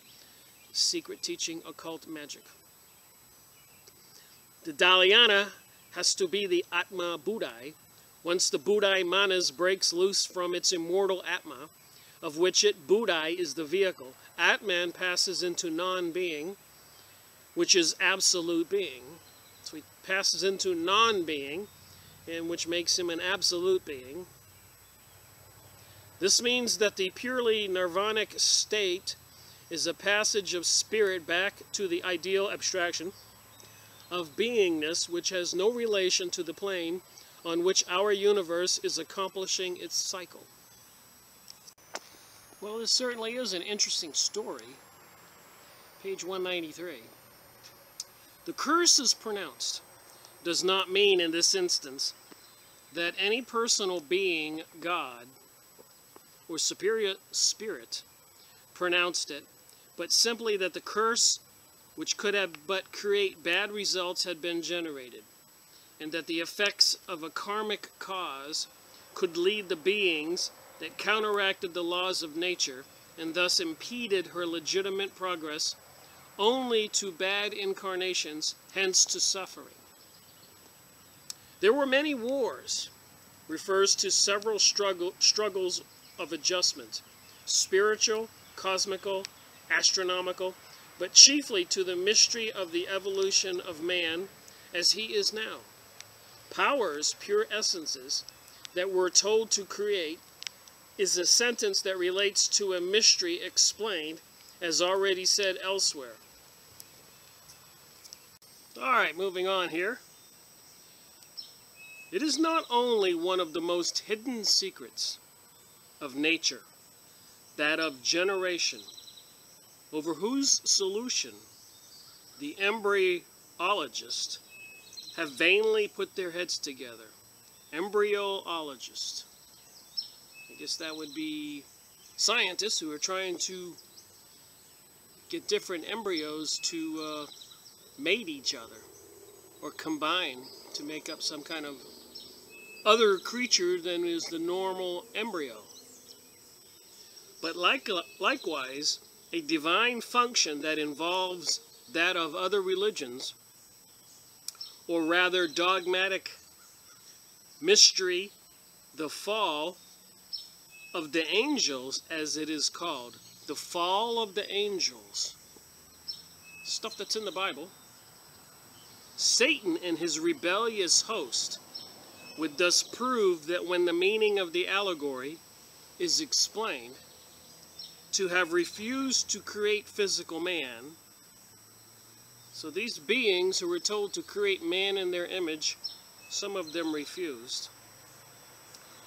secret teaching, occult magic. The Dhyana has to be the Atma Buddhai. Once the Buddhai Manas breaks loose from its immortal Atma, of which it Buddhai is the vehicle, Atman passes into non-being, which is absolute being. So he passes into non-being, and which makes him an absolute being. This means that the purely nirvanic state is a passage of spirit back to the ideal abstraction of beingness, which has no relation to the plane on which our universe is accomplishing its cycle. Well, this certainly is an interesting story. Page 193. The curse is pronounced does not mean in this instance that any personal being, God, or superior spirit pronounced it, but simply that the curse, which could have but create bad results, had been generated, and that the effects of a karmic cause could lead the beings that counteracted the laws of nature and thus impeded her legitimate progress only to bad incarnations, hence to suffering. There were many wars, refers to several struggles of adjustment, spiritual, cosmical, astronomical, but chiefly to the mystery of the evolution of man as he is now. Powers, pure essences, that we're told to create is a sentence that relates to a mystery explained, as already said elsewhere. All right, moving on here. It is not only one of the most hidden secrets of nature, that of generation, over whose solution the embryologists have vainly put their heads together. Embryologist. I guess that would be scientists who are trying to get different embryos to mate each other or combine to make up some kind of other creature than is the normal embryo. But likewise, a divine function that involves that of other religions, or rather dogmatic mystery, the fall of the angels, as it is called, the fall of the angels, stuff that's in the Bible. Satan and his rebellious host would thus prove that when the meaning of the allegory is explained, to have refused to create physical man. So these beings who were told to create man in their image, some of them refused,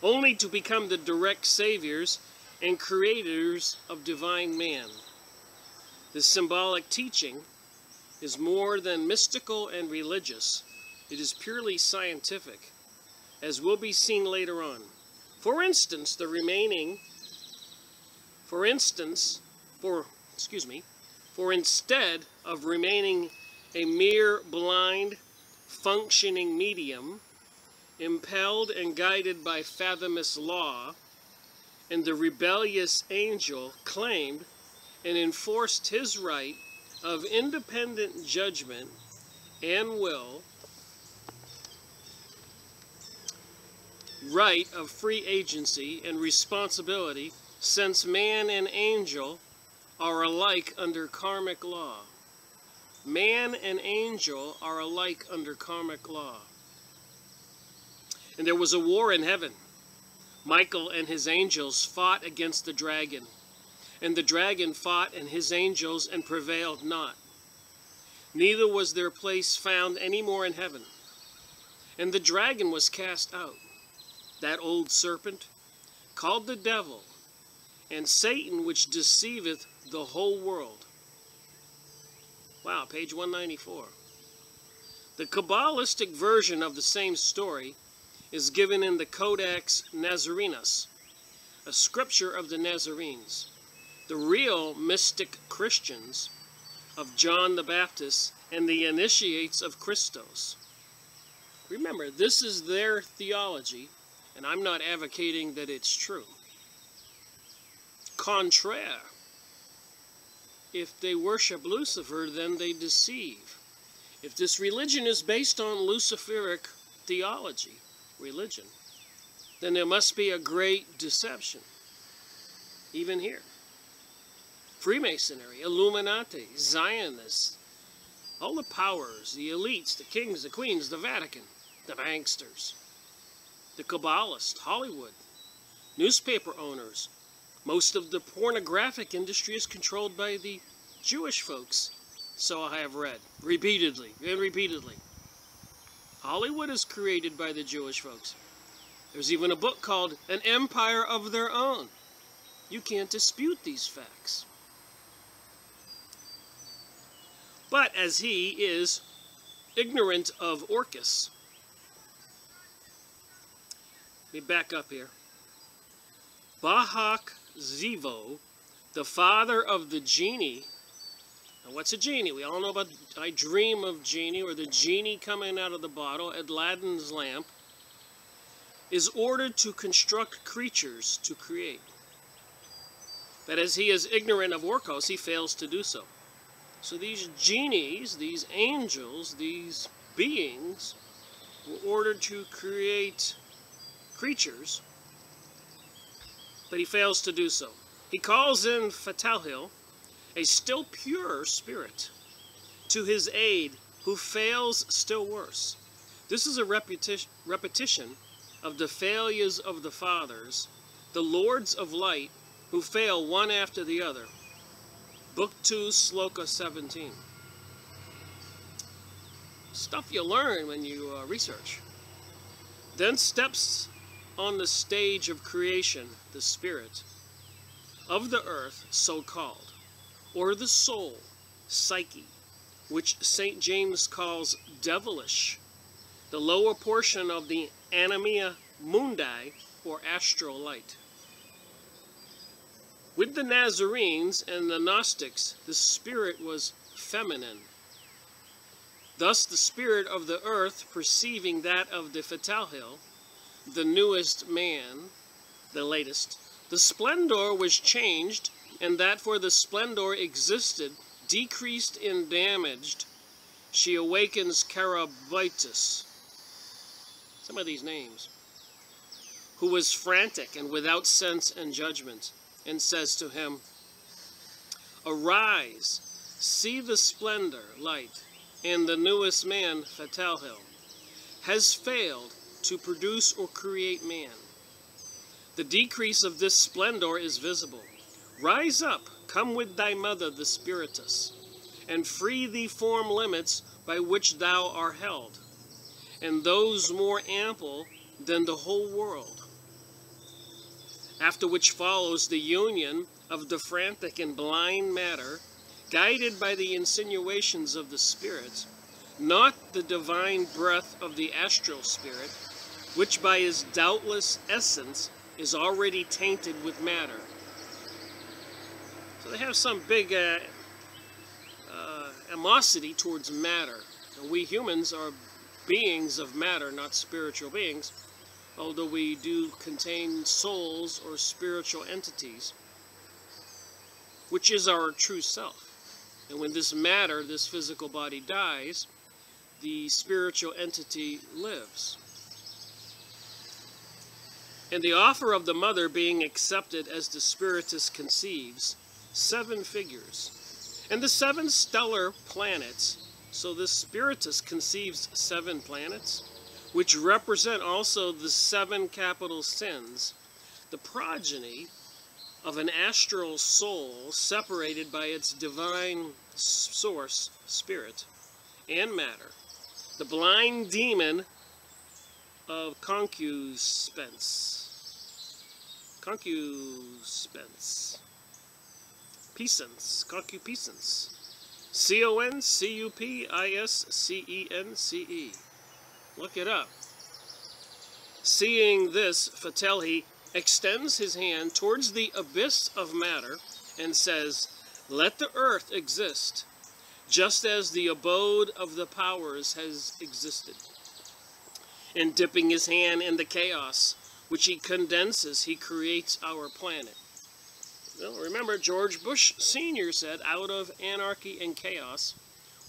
only to become the direct saviors and creators of divine man. The symbolic teaching is more than mystical and religious. It is purely scientific, as will be seen later on. For instance, for instead of remaining a mere blind, functioning medium, impelled and guided by fathomless law, and the rebellious angel claimed and enforced his right of independent judgment and will, right of free agency and responsibility, since man and angel are alike under karmic law. Man and angel are alike under karmic law. And there was a war in heaven. Michael and his angels fought against the dragon, and the dragon fought and his angels and prevailed not. Neither was their place found any more in heaven. And the dragon was cast out, that old serpent, called the devil, and Satan, which deceiveth the whole world. Wow, page 194. The Kabbalistic version of the same story is given in the Codex Nazarenus, a scripture of the Nazarenes, the real mystic Christians of John the Baptist and the initiates of Christos. Remember, this is their theology, and I'm not advocating that it's true. Contraire. If they worship Lucifer, then they deceive. If this religion is based on Luciferic theology, religion, then there must be a great deception, even here. Freemasonry, Illuminati, Zionists, all the powers, the elites, the kings, the queens, the Vatican, the banksters, the Kabbalists, Hollywood, newspaper owners. Most of the pornographic industry is controlled by the Jewish folks, so I have read repeatedly and repeatedly. Hollywood is created by the Jewish folks. There's even a book called An Empire of Their Own. You can't dispute these facts. But as he is ignorant of Orcus, let me back up here. Bahak Zivo, the father of the genie. Now what's a genie? We all know about I Dream of Genie, or the genie coming out of the bottle, Aladdin's lamp, is ordered to construct creatures to create. But as he is ignorant of Orcus, he fails to do so. So these genies, these angels, these beings were ordered to create creatures, but he fails to do so. He calls in Fatalhil, a still pure spirit, to his aid, who fails still worse. This is a repetition of the failures of the fathers, the lords of light, who fail one after the other. Book 2, Sloka 17. Stuff you learn when you research. Then steps on the stage of creation the spirit of the earth, so called, or the soul, psyche, which St. James calls devilish, the lower portion of the animia mundi, or astral light. With the Nazarenes and the Gnostics, the spirit was feminine. Thus the spirit of the earth, perceiving that of the Fatalhil, the newest man, the latest, the splendor was changed, and that for the splendor existed, decreased and damaged, she awakens Carabitus, some of these names, who was frantic and without sense and judgment, and says to him, arise, see the splendor, light, and the newest man, Fatalhil, has failed to produce or create man. The decrease of this splendor is visible. Rise up, come with thy mother, the Spiritus, and free thee form limits by which thou art held, and those more ample than the whole world. After which follows the union of the frantic and blind matter, guided by the insinuations of the spirit, not the divine breath of the astral spirit, which by his doubtless essence is already tainted with matter. So they have some big animosity towards matter. And we humans are beings of matter, not spiritual beings, although we do contain souls or spiritual entities, which is our true self. And when this matter, this physical body, dies, the spiritual entity lives. And the offer of the mother being accepted as the Spiritus conceives, 7 figures. And the 7 stellar planets, so the Spiritus conceives 7 planets, which represent also the 7 capital sins, the progeny of an astral soul separated by its divine source, spirit, and matter, the blind demon of concupiscence, C-O-N-C-U-P-I-S-C-E-N-C-E. Look it up. Seeing this, Fatalhi extends his hand towards the abyss of matter and says, let the earth exist, just as the abode of the powers has existed. And dipping his hand in the chaos, which he condenses, he creates our planet. Well, remember, George Bush Sr. said, out of anarchy and chaos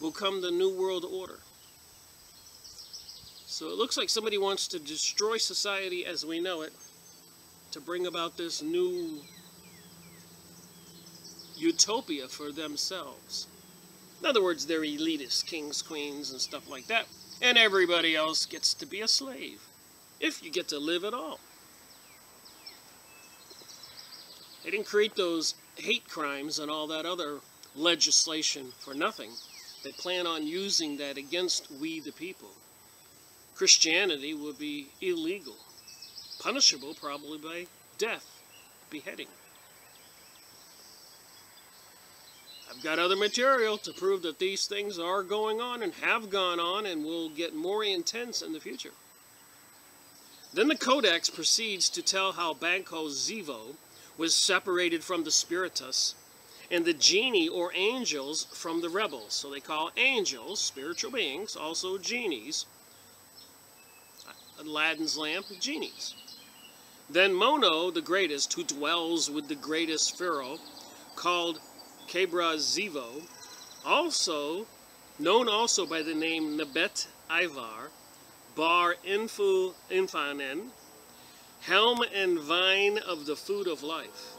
will come the New World Order. So it looks like somebody wants to destroy society as we know it to bring about this new utopia for themselves. In other words, they're elitist kings, queens, and stuff like that. And everybody else gets to be a slave, if you get to live at all. They didn't create those hate crimes and all that other legislation for nothing. They plan on using that against we the people. Christianity would be illegal, punishable probably by death, beheading. I've got other material to prove that these things are going on and have gone on and will get more intense in the future. Then the Codex proceeds to tell how Banco Zivo was separated from the Spiritus and the genie or angels from the rebels. So they call angels, spiritual beings, also genies. Aladdin's lamp, genies. Then Mono, the greatest, who dwells with the greatest pharaoh, called Kebra Zivo, also known also by the name Nebet Ivar, Bar Infu Infanen, helm and vine of the food of life,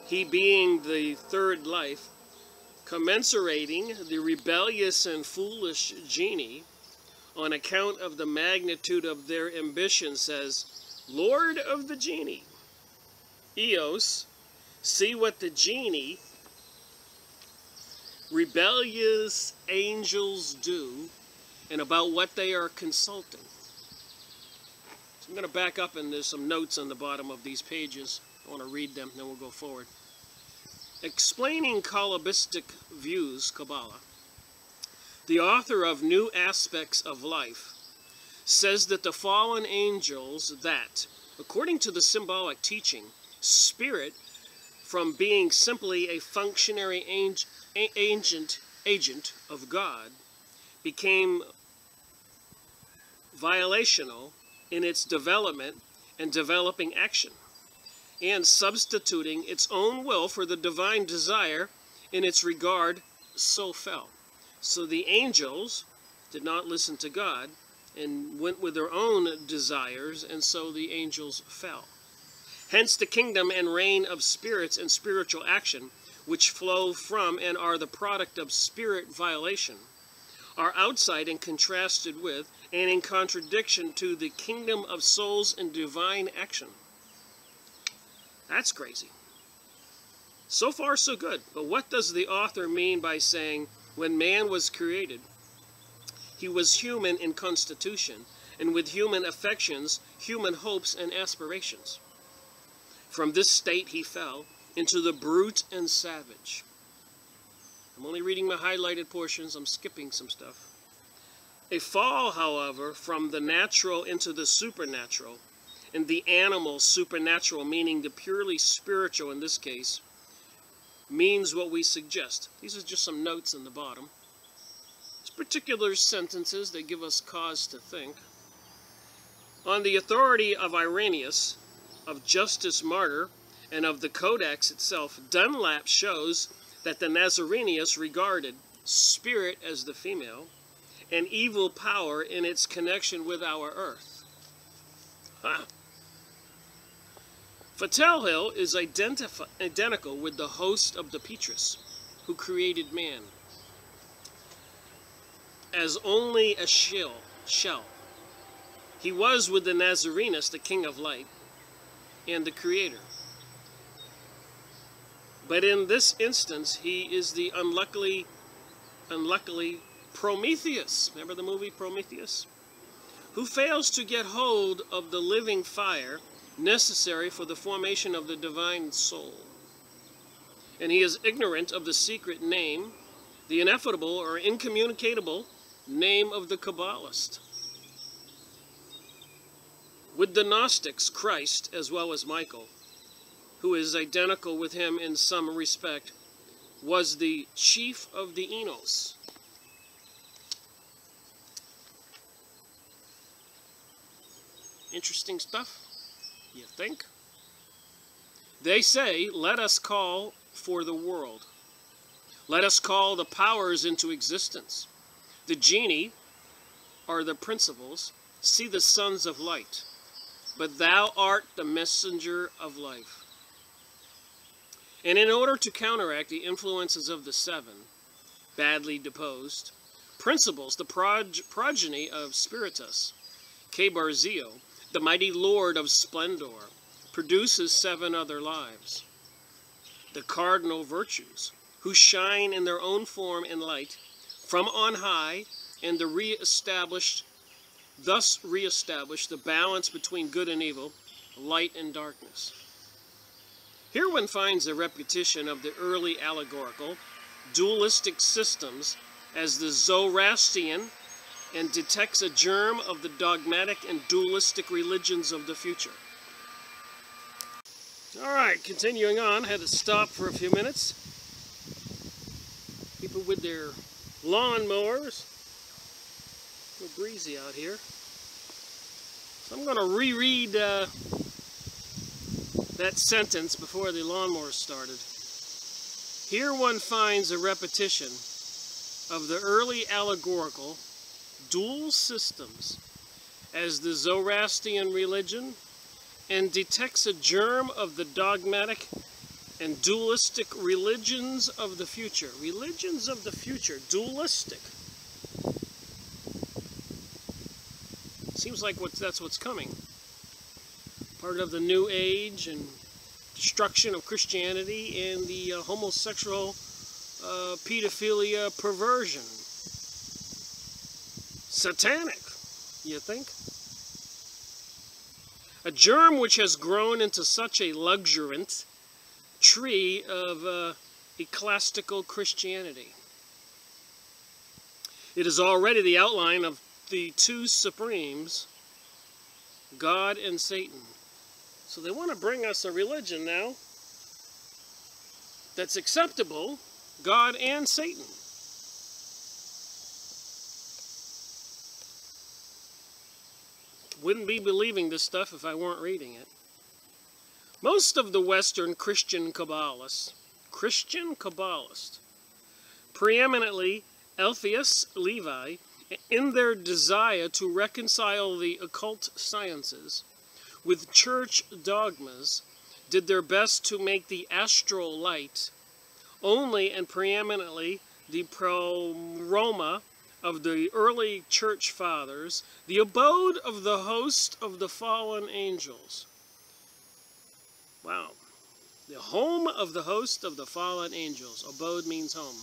he being the third life, commensurating the rebellious and foolish genie, on account of the magnitude of their ambition, says, Lord of the genie, Eos, see what the genie, rebellious angels do, and about what they are consulting. So I'm going to back up, and there's some notes on the bottom of these pages. I want to read them, then we'll go forward. Explaining Kabbalistic views, Kabbalah. the author of New Aspects of Life, says that the fallen angels that, according to the symbolic teaching, spirit, from being simply a functionary agent of God, became violational in its development and developing action, and substituting its own will for the divine desire in its regard, so fell. So the angels did not listen to God and went with their own desires, and so the angels fell. Hence the kingdom and reign of spirits and spiritual action, which flow from and are the product of spirit violation, are outside and contrasted with and in contradiction to the kingdom of souls and divine action. That's crazy. So far, so good. But what does the author mean by saying, when man was created, he was human in constitution, and with human affections, human hopes and aspirations? From this state he fell into the brute and savage. I'm only reading my highlighted portions. I'm skipping some stuff. A fall, however, from the natural into the supernatural, and the animal supernatural, meaning the purely spiritual in this case, means what we suggest. These are just some notes in the bottom. It's particular sentences that give us cause to think. On the authority of Irenaeus, of Justus Martyr, and of the Codex itself, Dunlap shows that the Nazarenes regarded spirit as the female, and evil power in its connection with our earth. Fathelhill is identical with the host of the Petrus, who created man, as only a shell. He was with the Nazarenes, the king of light, and the creator. But in this instance, he is the unluckily Prometheus. Remember the movie Prometheus? Who fails to get hold of the living fire necessary for the formation of the divine soul. And he is ignorant of the secret name, the ineffable or incommunicable name of the Kabbalist. With the Gnostics, Christ, as well as Michael, who is identical with him in some respect, was the chief of the Enos. Interesting stuff, you think? They say, let us call for the world. Let us call the powers into existence. The genii are the principles. See the sons of light. But thou art the messenger of life. And in order to counteract the influences of the seven, badly deposed, principles, the progeny of Spiritus, K-Barzio, the mighty lord of splendor, produces seven other lives. The cardinal virtues, who shine in their own form and light from on high, and thus re-establish the balance between good and evil, light and darkness. Here one finds a repetition of the early allegorical, dualistic systems as the Zoroastrian, and detects a germ of the dogmatic and dualistic religions of the future. Alright, continuing on, had to stop for a few minutes. People with their lawnmowers. A little breezy out here. So I'm going to reread that sentence before the lawnmower started. Here one finds a repetition of the early allegorical dual systems as the Zoroastrian religion, and detects a germ of the dogmatic and dualistic religions of the future. Religions of the future, dualistic. Seems like that's what's coming. Part of the New Age and destruction of Christianity and the homosexual pedophilia perversion. Satanic, you think? A germ which has grown into such a luxuriant tree of ecclesiastical Christianity. It is already the outline of the two supremes, God and Satan. So they want to bring us a religion now that's acceptable, God and Satan. Wouldn't be believing this stuff if I weren't reading it. Most of the Western Christian Kabbalists, preeminently Alpheus Levi, in their desire to reconcile the occult sciences with church dogmas, did their best to make the astral light only and preeminently the proma of the early church fathers, the abode of the host of the fallen angels. Wow. The home of the host of the fallen angels. Abode means home.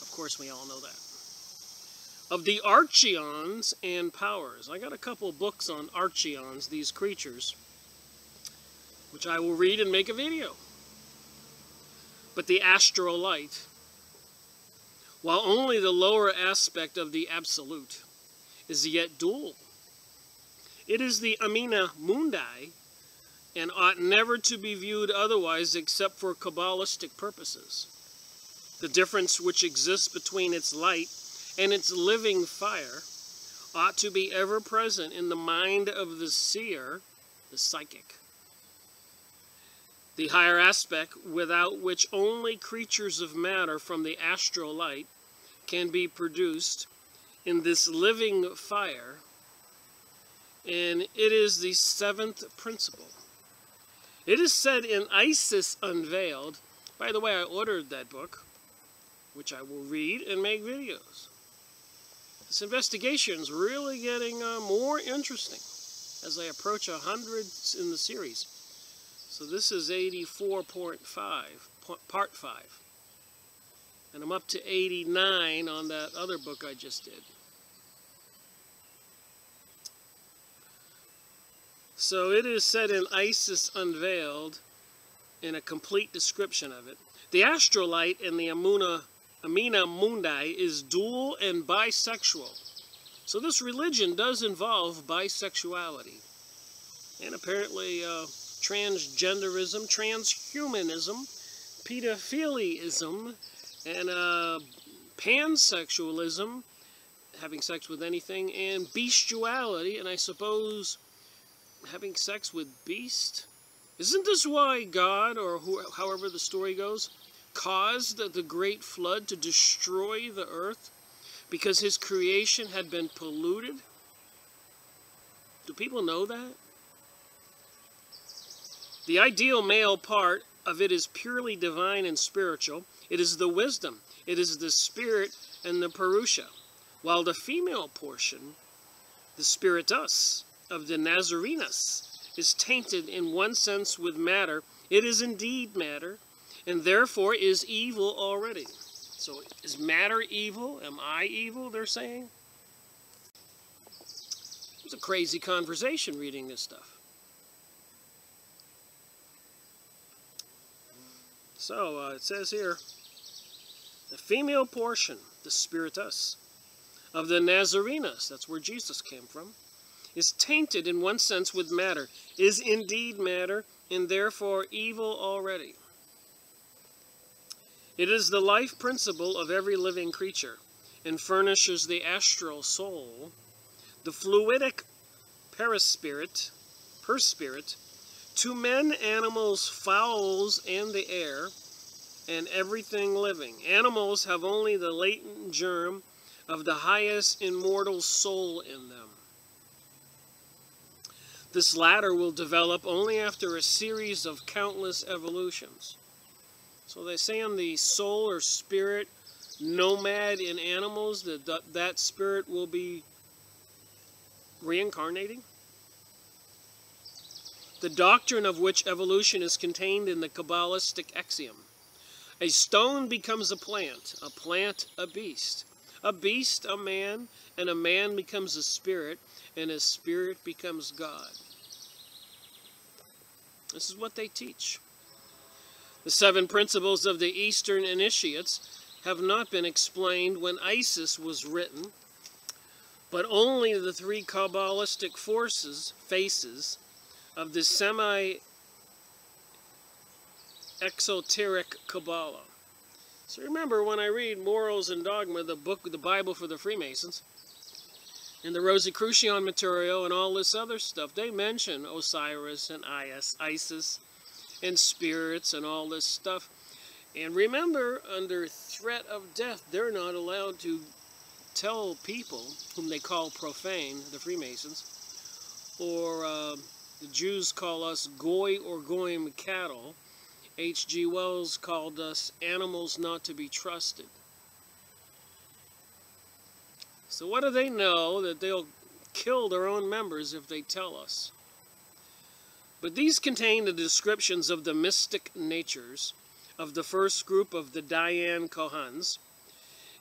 Of course, we all know that. Of the archeons and powers. I got a couple books on archeons, these creatures, which I will read and make a video. But the astral light, while only the lower aspect of the absolute, is yet dual. It is the Amina Mundi, and ought never to be viewed otherwise except for Kabbalistic purposes. The difference which exists between its light and its living fire ought to be ever present in the mind of the seer, the psychic. The higher aspect, without which only creatures of matter from the astral light can be produced in this living fire, and it is the seventh principle. It is said in Isis Unveiled, by the way, I ordered that book, which I will read and make videos. This investigation is really getting more interesting as I approach 100 in the series. So this is 84.5, part 5. And I'm up to 89 on that other book I just did. So it is said in Isis Unveiled, in a complete description of it, the astral light and the Amina Mundi is dual and bisexual. So this religion does involve bisexuality. And apparently transgenderism, transhumanism, pedophilism, and pansexualism, having sex with anything, and bestiality, and I suppose having sex with beast. Isn't this why God, or however the story goes, caused the great flood to destroy the earth? Because his creation had been polluted? Do people know that? The ideal male part of it is purely divine and spiritual. It is the wisdom. It is the spirit and the Purusha. While the female portion, the spiritus of the Nazarenes, is tainted in one sense with matter. It is indeed matter, and therefore is evil already. So is matter evil? Am I evil, they're saying? It's a crazy conversation reading this stuff. So it says here, the female portion, the spiritus of the Nazarenes, that's where Jesus came from, is tainted in one sense with matter, is indeed matter, and therefore evil already. It is the life principle of every living creature, and furnishes the astral soul, the fluidic perspirit, to men, animals, fowls, and the air, and everything living. Animals have only the latent germ of the highest immortal soul in them. This latter will develop only after a series of countless evolutions. So they say on the soul or spirit nomad in animals, that spirit will be reincarnating. The doctrine of which evolution is contained in the Kabbalistic axiom. A stone becomes a plant a beast a man, and a man becomes a spirit, and a spirit becomes God. This is what they teach. The 7 principles of the Eastern initiates have not been explained when Isis was written, but only the three Kabbalistic faces of the semi-exoteric Kabbalah. So remember, when I read Morals and Dogma, the Bible for the Freemasons, and the Rosicrucian material and all this other stuff, they mention Osiris and Isis and spirits and all this stuff. And remember, under threat of death, they're not allowed to tell people whom they call profane, the Freemasons, or the Jews call us goy or goyim cattle. H.G. Wells called us animals not to be trusted. So what do they know? That they'll kill their own members if they tell us. But these contain the descriptions of the mystic natures of the first group of the Dayan Kohans.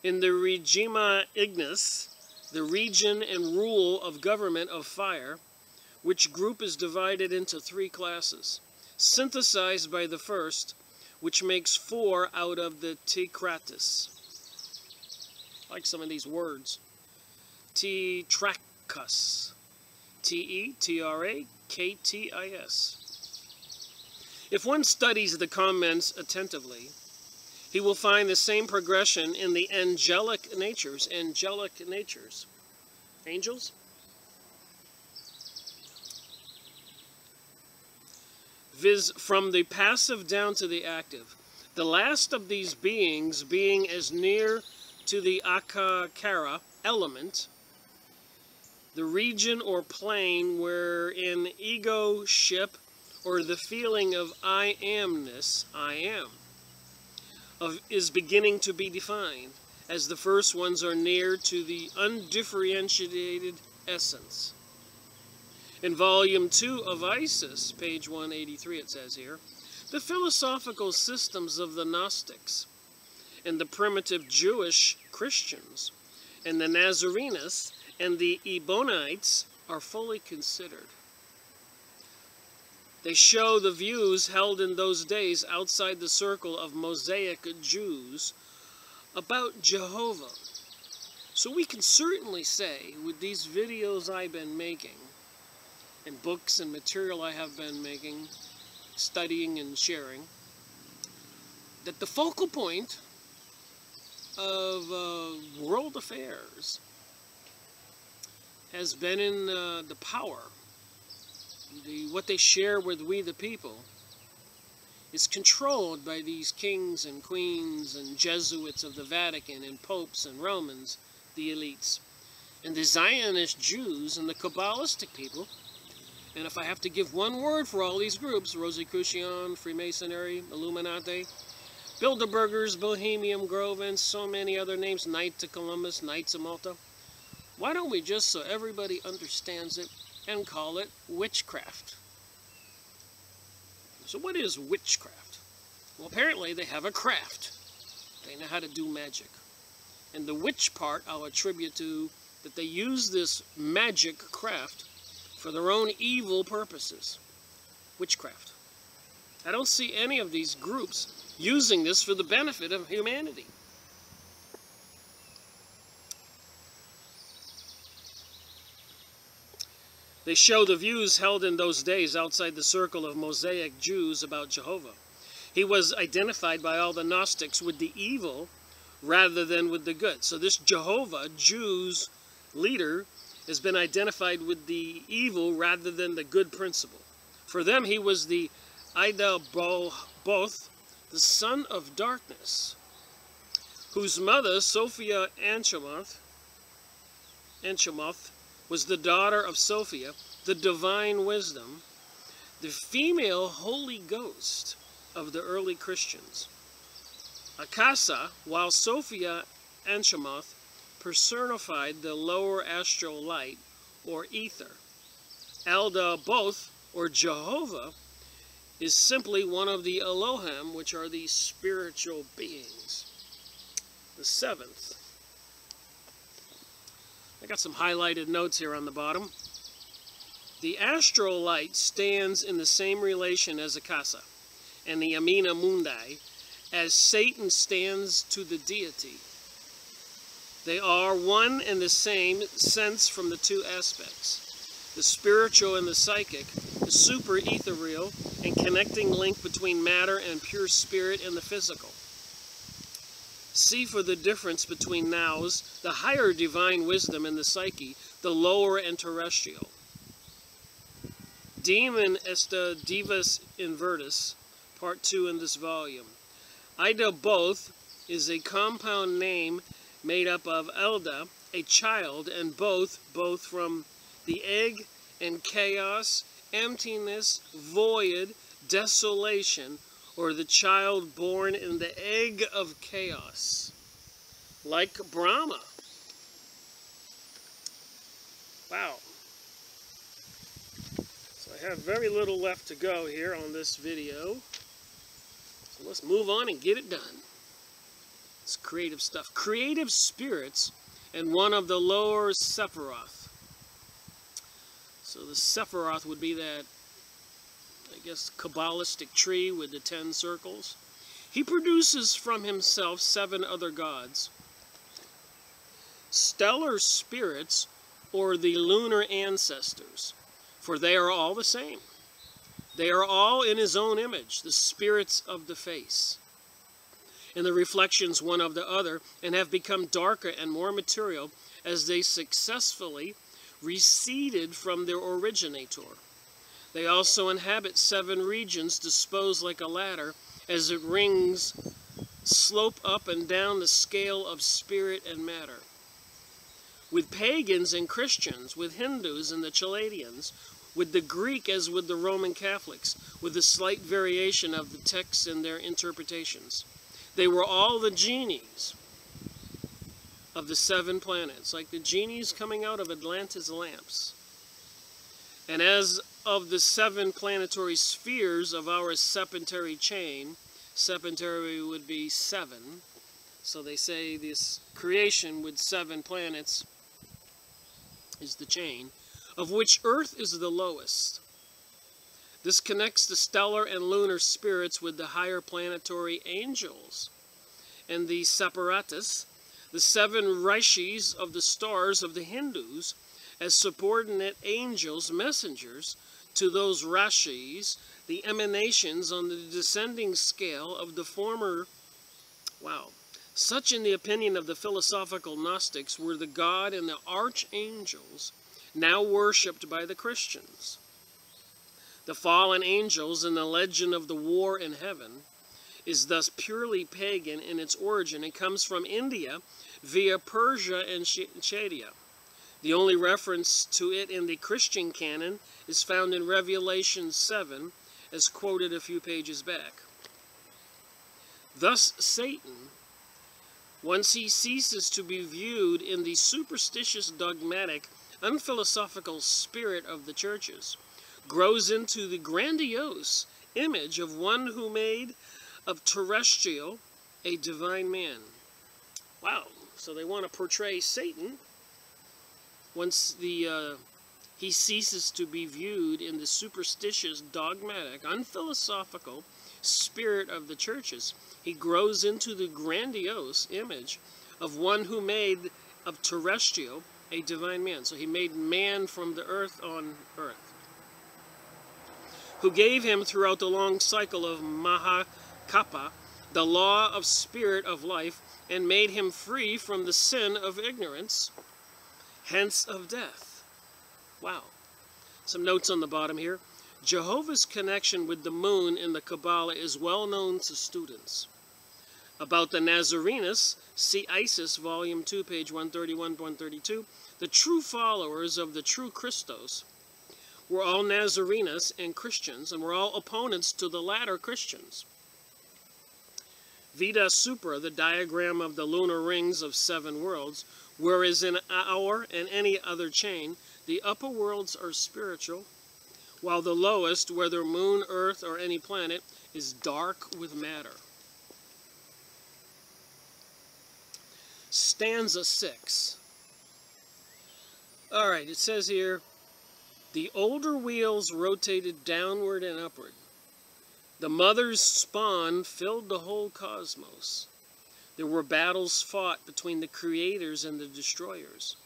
In the Regima Ignis, the region and rule of government of fire, which group is divided into three classes, synthesized by the first, which makes four out of the Tekratis. I like some of these words. Tetrakas. T-E-T-R-A-K-T-I-S. If one studies the comments attentively, he will find the same progression in the angelic natures. Angelic natures. Angels? Viz. From the passive down to the active. The last of these beings being as near to the Akakara element, the region or plane wherein ego-ship or the feeling of I amness, I am, is beginning to be defined, as the first ones are near to the undifferentiated essence. In Volume 2 of Isis, page 183 it says here, the philosophical systems of the Gnostics and the primitive Jewish Christians and the Nazarenes and the Ebonites are fully considered. They show the views held in those days outside the circle of Mosaic Jews about Jehovah. So we can certainly say, with these videos I've been making, and books and material I have been making, studying and sharing, that the focal point of world affairs has been in the power. What they share with we the people is controlled by these kings and queens and Jesuits of the Vatican and popes and Romans, the elites, and the Zionist Jews and the Kabbalistic people. And if I have to give one word for all these groups, Rosicrucian, Freemasonry, Illuminati, Bilderbergers, Bohemian Grove, and so many other names, Knights of Columbus, Knights of Malta, why don't we just, so everybody understands it, and call it witchcraft? So what is witchcraft? Well, apparently they have a craft. They know how to do magic. And the witch part I'll attribute to that they use this magic craft for their own evil purposes. Witchcraft. I don't see any of these groups using this for the benefit of humanity. They show the views held in those days outside the circle of Mosaic Jews about Jehovah. He was identified by all the Gnostics with the evil rather than with the good. So this Jehovah, Jews leader, has been identified with the evil rather than the good principle. For them, he was the Ida Both, the son of darkness, whose mother, Sophia Anchamoth, was the daughter of Sophia, the divine wisdom, the female Holy Ghost of the early Christians. Akasa, while Sophia Anchamoth personified the lower astral light, or ether. Elda Both, or Jehovah, is simply one of the Elohim, which are these spiritual beings. The seventh. I got some highlighted notes here on the bottom. The astral light stands in the same relation as Akasa and the Amina Mundi as Satan stands to the deity. They are one and the same sense from the two aspects, the spiritual and the psychic, the super-ethereal and connecting link between matter and pure spirit and the physical. See for the difference between nows, the higher divine wisdom and the psyche, the lower and terrestrial. Demon est divus invertus, part 2 in this volume. Ida both is a compound name made up of Elda, a child, and both from the egg and chaos, emptiness, void, desolation, or the child born in the egg of chaos, like Brahma. Wow. So I have very little left to go here on this video. So let's move on and get it done. It's creative stuff. Creative spirits and one of the lower Sephiroth. So the Sephiroth would be that, I guess, Kabbalistic tree with the 10 circles. He produces from himself 7 other gods. Stellar spirits, or the lunar ancestors, for they are all the same. They are all in his own image, the spirits of the face, and the reflections one of the other, and have become darker and more material as they successfully receded from their originator. They also inhabit 7 regions disposed like a ladder, as it rings slope up and down the scale of spirit and matter. With pagans and Christians, with Hindus and the Chaldeans, with the Greek as with the Roman Catholics, with a slight variation of the texts and their interpretations. They were all the genies of the 7 planets, like the genies coming out of Atlantis lamps. And as of the 7 planetary spheres of our sepentary chain, sepentary would be 7, so they say this creation with 7 planets is the chain, of which Earth is the lowest. This connects the stellar and lunar spirits with the higher planetary angels, and the Separatus, the 7 rishis of the stars of the Hindus, as subordinate angels, messengers to those rishis, the emanations on the descending scale of the former. Wow. Such, in the opinion of the philosophical Gnostics, were the God and the archangels now worshipped by the Christians. The fallen angels in the legend of the war in heaven is thus purely pagan in its origin and comes from India via Persia and Chaldea. The only reference to it in the Christian canon is found in Revelation 7, as quoted a few pages back. Thus Satan, once he ceases to be viewed in the superstitious, dogmatic, unphilosophical spirit of the churches, grows into the grandiose image of one who made of terrestrial a divine man. Wow, so they want to portray Satan once he ceases to be viewed in the superstitious, dogmatic, unphilosophical spirit of the churches. He grows into the grandiose image of one who made of terrestrial a divine man. So he made man from the earth on earth, who gave him throughout the long cycle of Mahakapa the law of spirit of life, and made him free from the sin of ignorance, hence of death. Wow. Some notes on the bottom here. Jehovah's connection with the moon in the Kabbalah is well known to students. About the Nazarenes, see Isis, Volume 2, page 131-132. The true followers of the true Christos were all Nazarenes and Christians, and were all opponents to the latter Christians. Veda Supra, the diagram of the lunar rings of 7 worlds, whereas in our and any other chain, the upper worlds are spiritual, while the lowest, whether moon, earth, or any planet, is dark with matter. Stanza 6. Alright, it says here, the older wheels rotated downward and upward. The mother's spawn filled the whole cosmos. There were battles fought between the creators and the destroyers,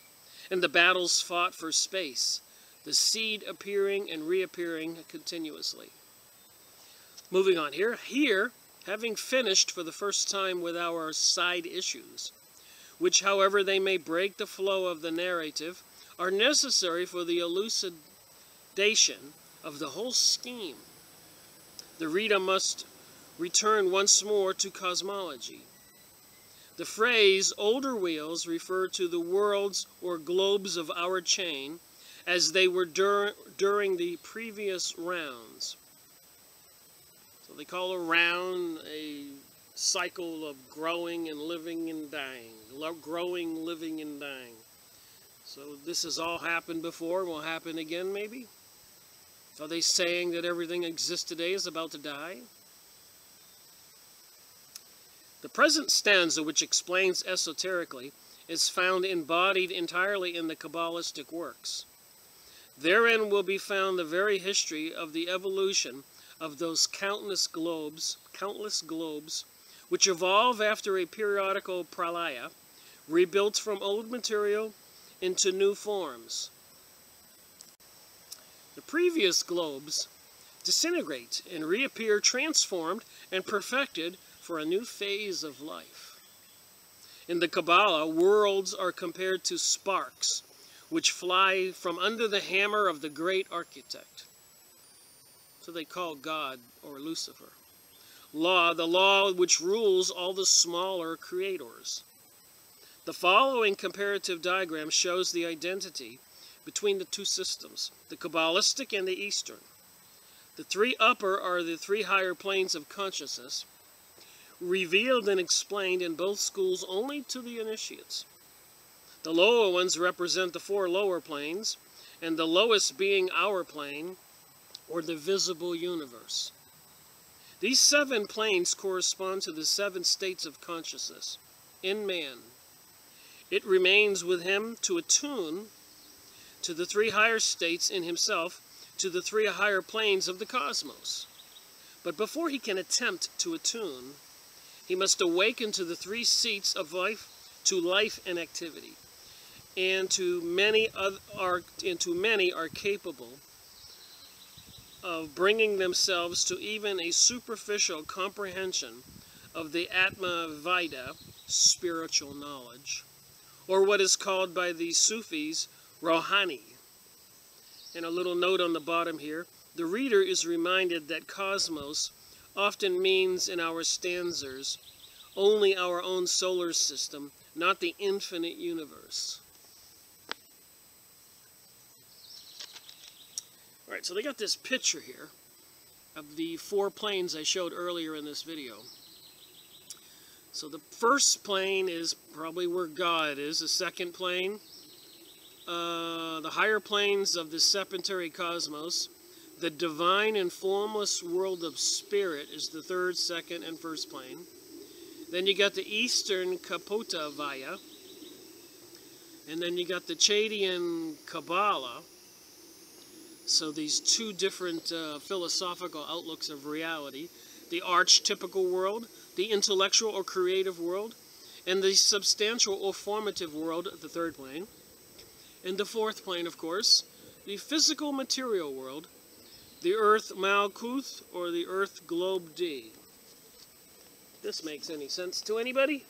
and the battles fought for space, the seed appearing and reappearing continuously. Moving on here, having finished for the first time with our side issues, which, however they may break the flow of the narrative, are necessary for the elucidation of the whole scheme, the reader must return once more to cosmology. The phrase older wheels refer to the worlds or globes of our chain as they were during the previous rounds. So they call a round a cycle of growing and living and dying. Growing, living, and dying. So this has all happened before, will happen again maybe? Are they saying that everything that exists today is about to die? The present stanza, which explains esoterically, is found embodied entirely in the Kabbalistic works. Therein will be found the very history of the evolution of those countless globes, which evolve after a periodical pralaya, rebuilt from old material into new forms. The previous globes disintegrate and reappear transformed and perfected for a new phase of life. In the Kabbalah, worlds are compared to sparks, which fly from under the hammer of the great architect. So they call God, or Lucifer. The law which rules all the smaller creators. The following comparative diagram shows the identity between the two systems, the Kabbalistic and the Eastern. The three upper are the three higher planes of consciousness, revealed and explained in both schools only to the initiates. The lower ones represent the four lower planes, and the lowest being our plane, or the visible universe. These 7 planes correspond to the 7 states of consciousness in man. It remains with him to attune to the 3 higher states in himself, to the 3 higher planes of the cosmos. But before he can attempt to attune, he must awaken to the 3 seats of life, to life and activity, and many are capable of bringing themselves to even a superficial comprehension of the Atma Vida, spiritual knowledge, or what is called by the Sufis Rohani. And a little note on the bottom here, the reader is reminded that cosmos often means in our stanzas only our own solar system, not the infinite universe. Alright, so they got this picture here of the 4 planes I showed earlier in this video. So the first plane is probably where God is. The second plane, the higher planes of the sepulchral cosmos. The divine and formless world of spirit is the third, second, and first plane. Then you got the Eastern Kapota Vaya. And then you got the Chadian Kabbalah. So these 2 different philosophical outlooks of reality. The archetypical world, the intellectual or creative world, and the substantial or formative world, the third plane. And the fourth plane, of course, the physical material world, the Earth Malkuth, or the Earth Globe D. This makes any sense to anybody?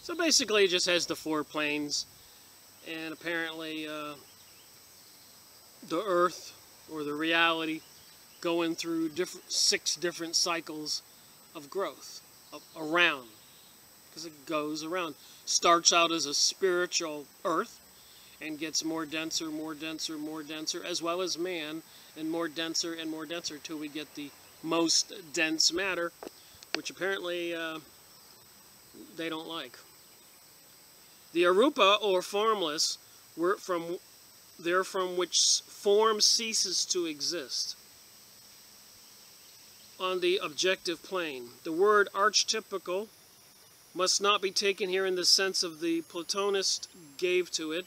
So basically it just has the 4 planes, and apparently the Earth, or the reality, going through 6 different cycles of growth, around, because it goes around. Starts out as a spiritual Earth, and gets more denser, as well as man, and more denser, till we get the most dense matter, which apparently they don't like. The Arupa, or formless, from which form ceases to exist on the objective plane. The word archetypical must not be taken here in the sense of the Platonist gave to it,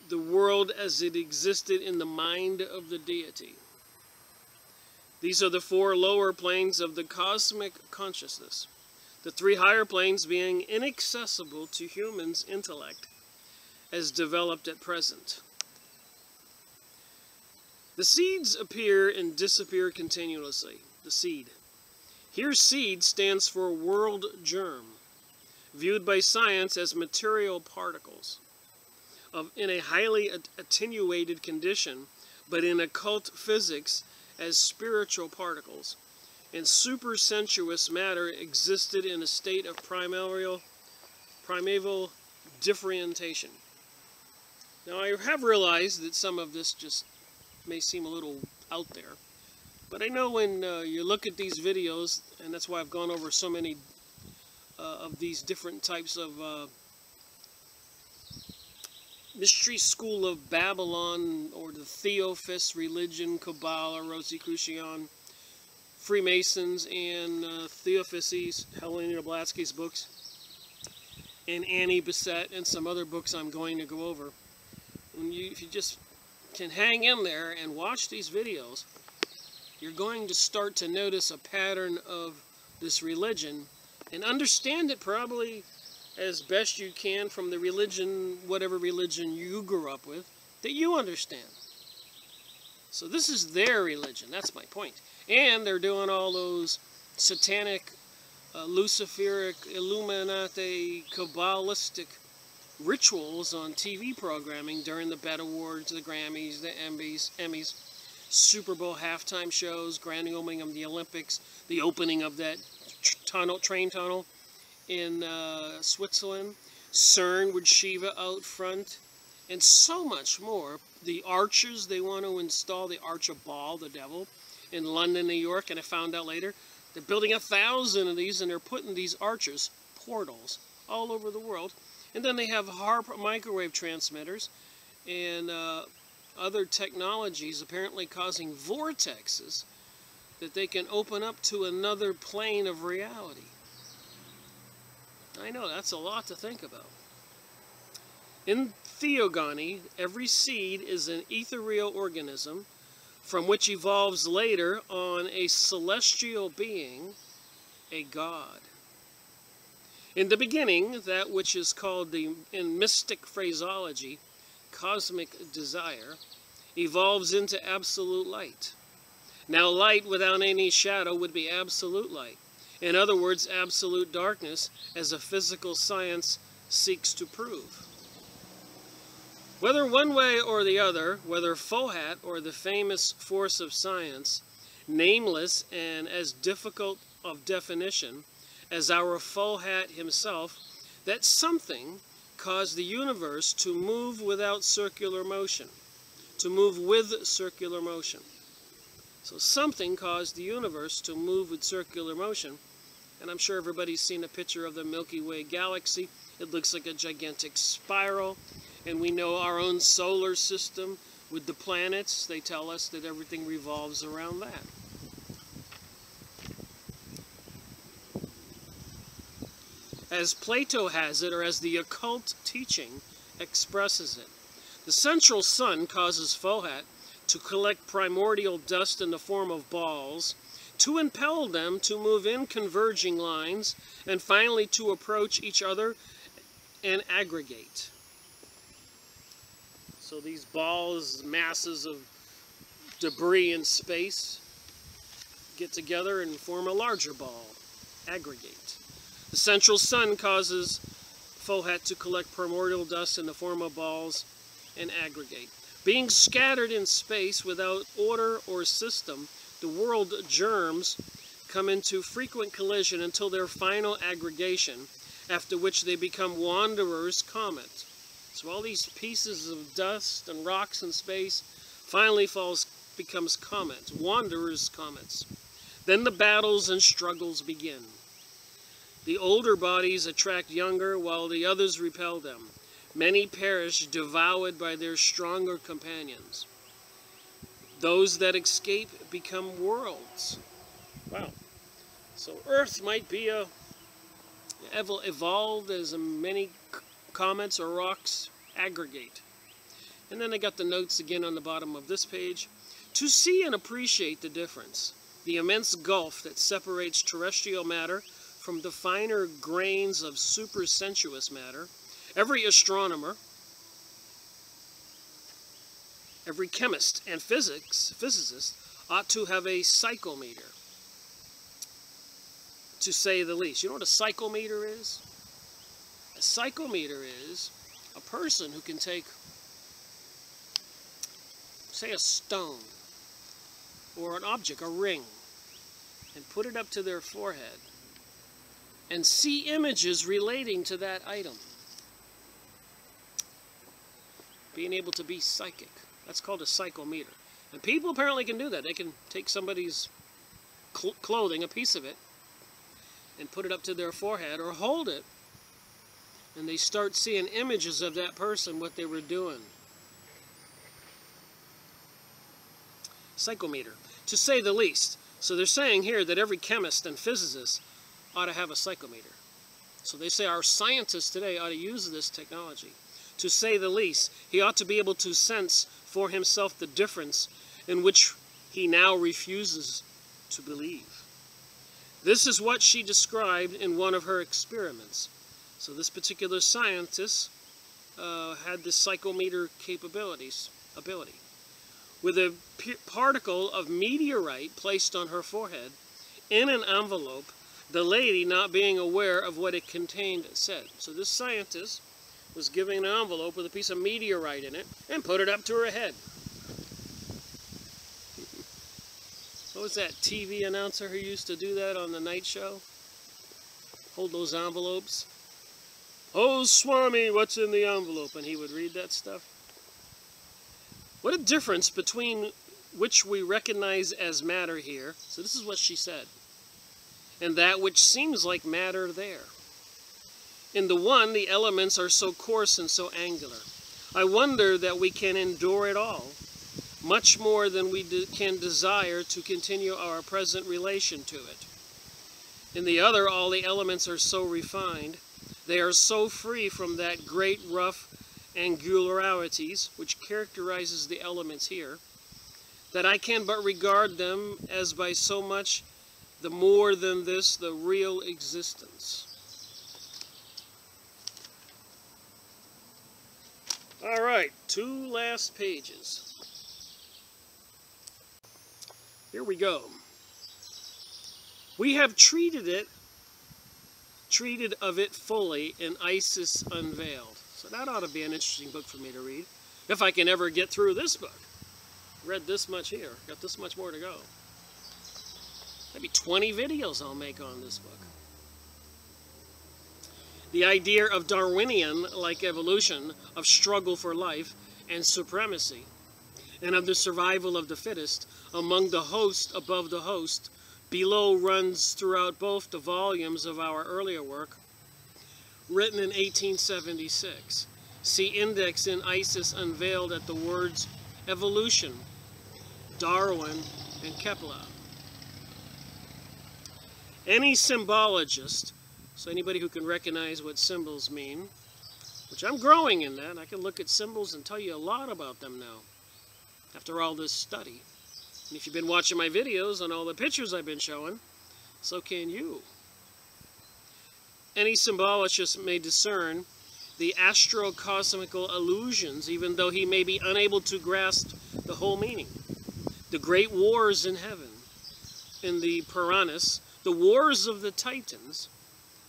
the world as it existed in the mind of the deity. These are the four lower planes of the cosmic consciousness, the three higher planes being inaccessible to humans' intellect as developed at present. The seeds appear and disappear continuously. The seed. Here seed stands for world germ, viewed by science as material particles in a highly attenuated condition, but in occult physics as spiritual particles, and supersensuous matter existed in a state of primeval differentiation. Now, I have realized that some of this just may seem a little out there, but I know when you look at these videos, and that's why I've gone over so many of these different types of Mystery School of Babylon, or the Theophist religion, Kabbalah, Rosicrucian, Freemasons, and Theophysies, Helena Blavatsky's books, and Annie Besant, and some other books I'm going to go over. If you just can hang in there and watch these videos, you're going to start to notice a pattern of this religion and understand it probably as best you can from the religion, whatever religion you grew up with, that you understand. So this is their religion, that's my point. And they're doing all those satanic, Luciferic, Illuminati, Kabbalistic rituals on TV programming during the BET Awards, the Grammys, the Emmys, Super Bowl halftime shows, grand opening of the Olympics, the opening of that train tunnel in Switzerland, CERN with Shiva out front, and so much more. The arches they want to install, the Arch of Baal, the devil, in London, New York, and I found out later, they're building 1,000 of these, and they're putting these arches, portals, all over the world. And then they have HAARP microwave transmitters and other technologies apparently causing vortexes that they can open up to another plane of reality. I know, that's a lot to think about. In theogony, every seed is an ethereal organism from which evolves later on a celestial being, a god. In the beginning, that which is called, in mystic phraseology, cosmic desire, evolves into absolute light. Now, light without any shadow would be absolute light. In other words, absolute darkness, as a physical science seeks to prove. Whether one way or the other, whether Fohat or the famous force of science, nameless and as difficult of definition as our Fohat himself, that something caused the universe to move without circular motion, to move with circular motion. So something caused the universe to move with circular motion, and I'm sure everybody's seen a picture of the Milky Way galaxy. It looks like a gigantic spiral, and we know our own solar system with the planets. They tell us that everything revolves around that. As Plato has it, or as the occult teaching expresses it, the central sun causes Fohat to collect primordial dust in the form of balls, to impel them to move in converging lines, and finally to approach each other and aggregate. So these balls, masses of debris in space, get together and form a larger ball, aggregate. The central sun causes Fohat to collect primordial dust in the form of balls and aggregate. Being scattered in space without order or system, the world germs come into frequent collision until their final aggregation, after which they become wanderers' comet. So all these pieces of dust and rocks in space finally becomes comets, wanderers' comets. Then the battles and struggles begin. The older bodies attract younger, while the others repel them. Many perish, devoured by their stronger companions. Those that escape become worlds. Wow. So Earth might be a evolved as many comets or rocks aggregate. And then I got the notes again on the bottom of this page. To see and appreciate the difference, the immense gulf that separates terrestrial matter from the finer grains of supersensuous matter, every astronomer, every chemist and physicist ought to have a psychometer, to say the least. You know what a psychometer is? A psychometer is a person who can take, say, a stone or an object, a ring, and put it up to their forehead and see images relating to that item. Being able to be psychic. That's called a psychometer. And people apparently can do that. They can take somebody's clothing, a piece of it, and put it up to their forehead or hold it, and they start seeing images of that person, what they were doing. Psychometer, to say the least. So they're saying here that every chemist and physicist ought to have a psychometer. So they say our scientists today ought to use this technology. To say the least, he ought to be able to sense for himself the difference in which he now refuses to believe. This is what she described in one of her experiments. So this particular scientist had this psychometer ability. With a particle of meteorite placed on her forehead in an envelope, the lady, not being aware of what it contained, said. So this scientist was given an envelope with a piece of meteorite in it and put it up to her head. What was that TV announcer who used to do that on the night show? Hold those envelopes. Oh, Swami, what's in the envelope? And he would read that stuff. What a difference between which we recognize as matter here. So this is what she said. And that which seems like matter there. In the one, the elements are so coarse and so angular. I wonder that we can endure it all, much more than we can desire to continue our present relation to it. In the other, all the elements are so refined, they are so free from that great rough angularities which characterizes the elements here, that I can but regard them as by so much the more than this, the real existence. All right, 2 last pages. Here we go. We have treated of it fully in Isis Unveiled. So that ought to be an interesting book for me to read, if I can ever get through this book. Read this much here, got this much more to go. Maybe 20 videos I'll make on this book. The idea of Darwinian-like evolution, of struggle for life and supremacy, and of the survival of the fittest among the host above the host, below runs throughout both the volumes of our earlier work, written in 1876. See index in Isis Unveiled at the words evolution, Darwin, and Kepler. Any symbologist, so anybody who can recognize what symbols mean, which I'm growing in that, I can look at symbols and tell you a lot about them now, after all this study. And if you've been watching my videos on all the pictures I've been showing, so can you. Any symbologist may discern the astro-cosmical illusions, even though he may be unable to grasp the whole meaning. The great wars in heaven, in the Puranas, the wars of the Titans,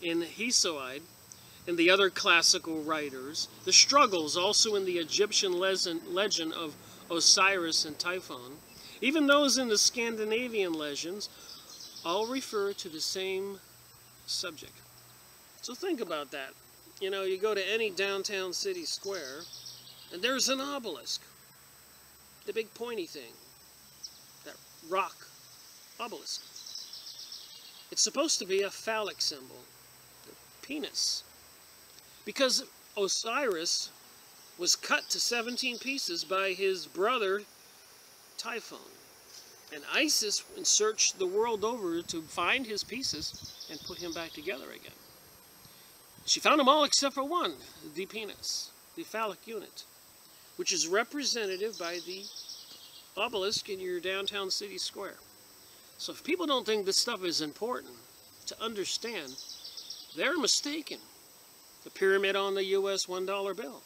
in Hesiod, and the other classical writers, the struggles also in the Egyptian legend of Osiris and Typhon, even those in the Scandinavian legends, all refer to the same subject. So think about that. You know, you go to any downtown city square, and there's an obelisk. The big pointy thing. That rock obelisk. It's supposed to be a phallic symbol. The penis. Because Osiris was cut to 17 pieces by his brother Typhon. And Isis searched the world over to find his pieces and put him back together again. She found them all except for one, the penis, the phallic unit, which is representative by the obelisk in your downtown city square. So if people don't think this stuff is important to understand, they're mistaken. The pyramid on the US $1 bill.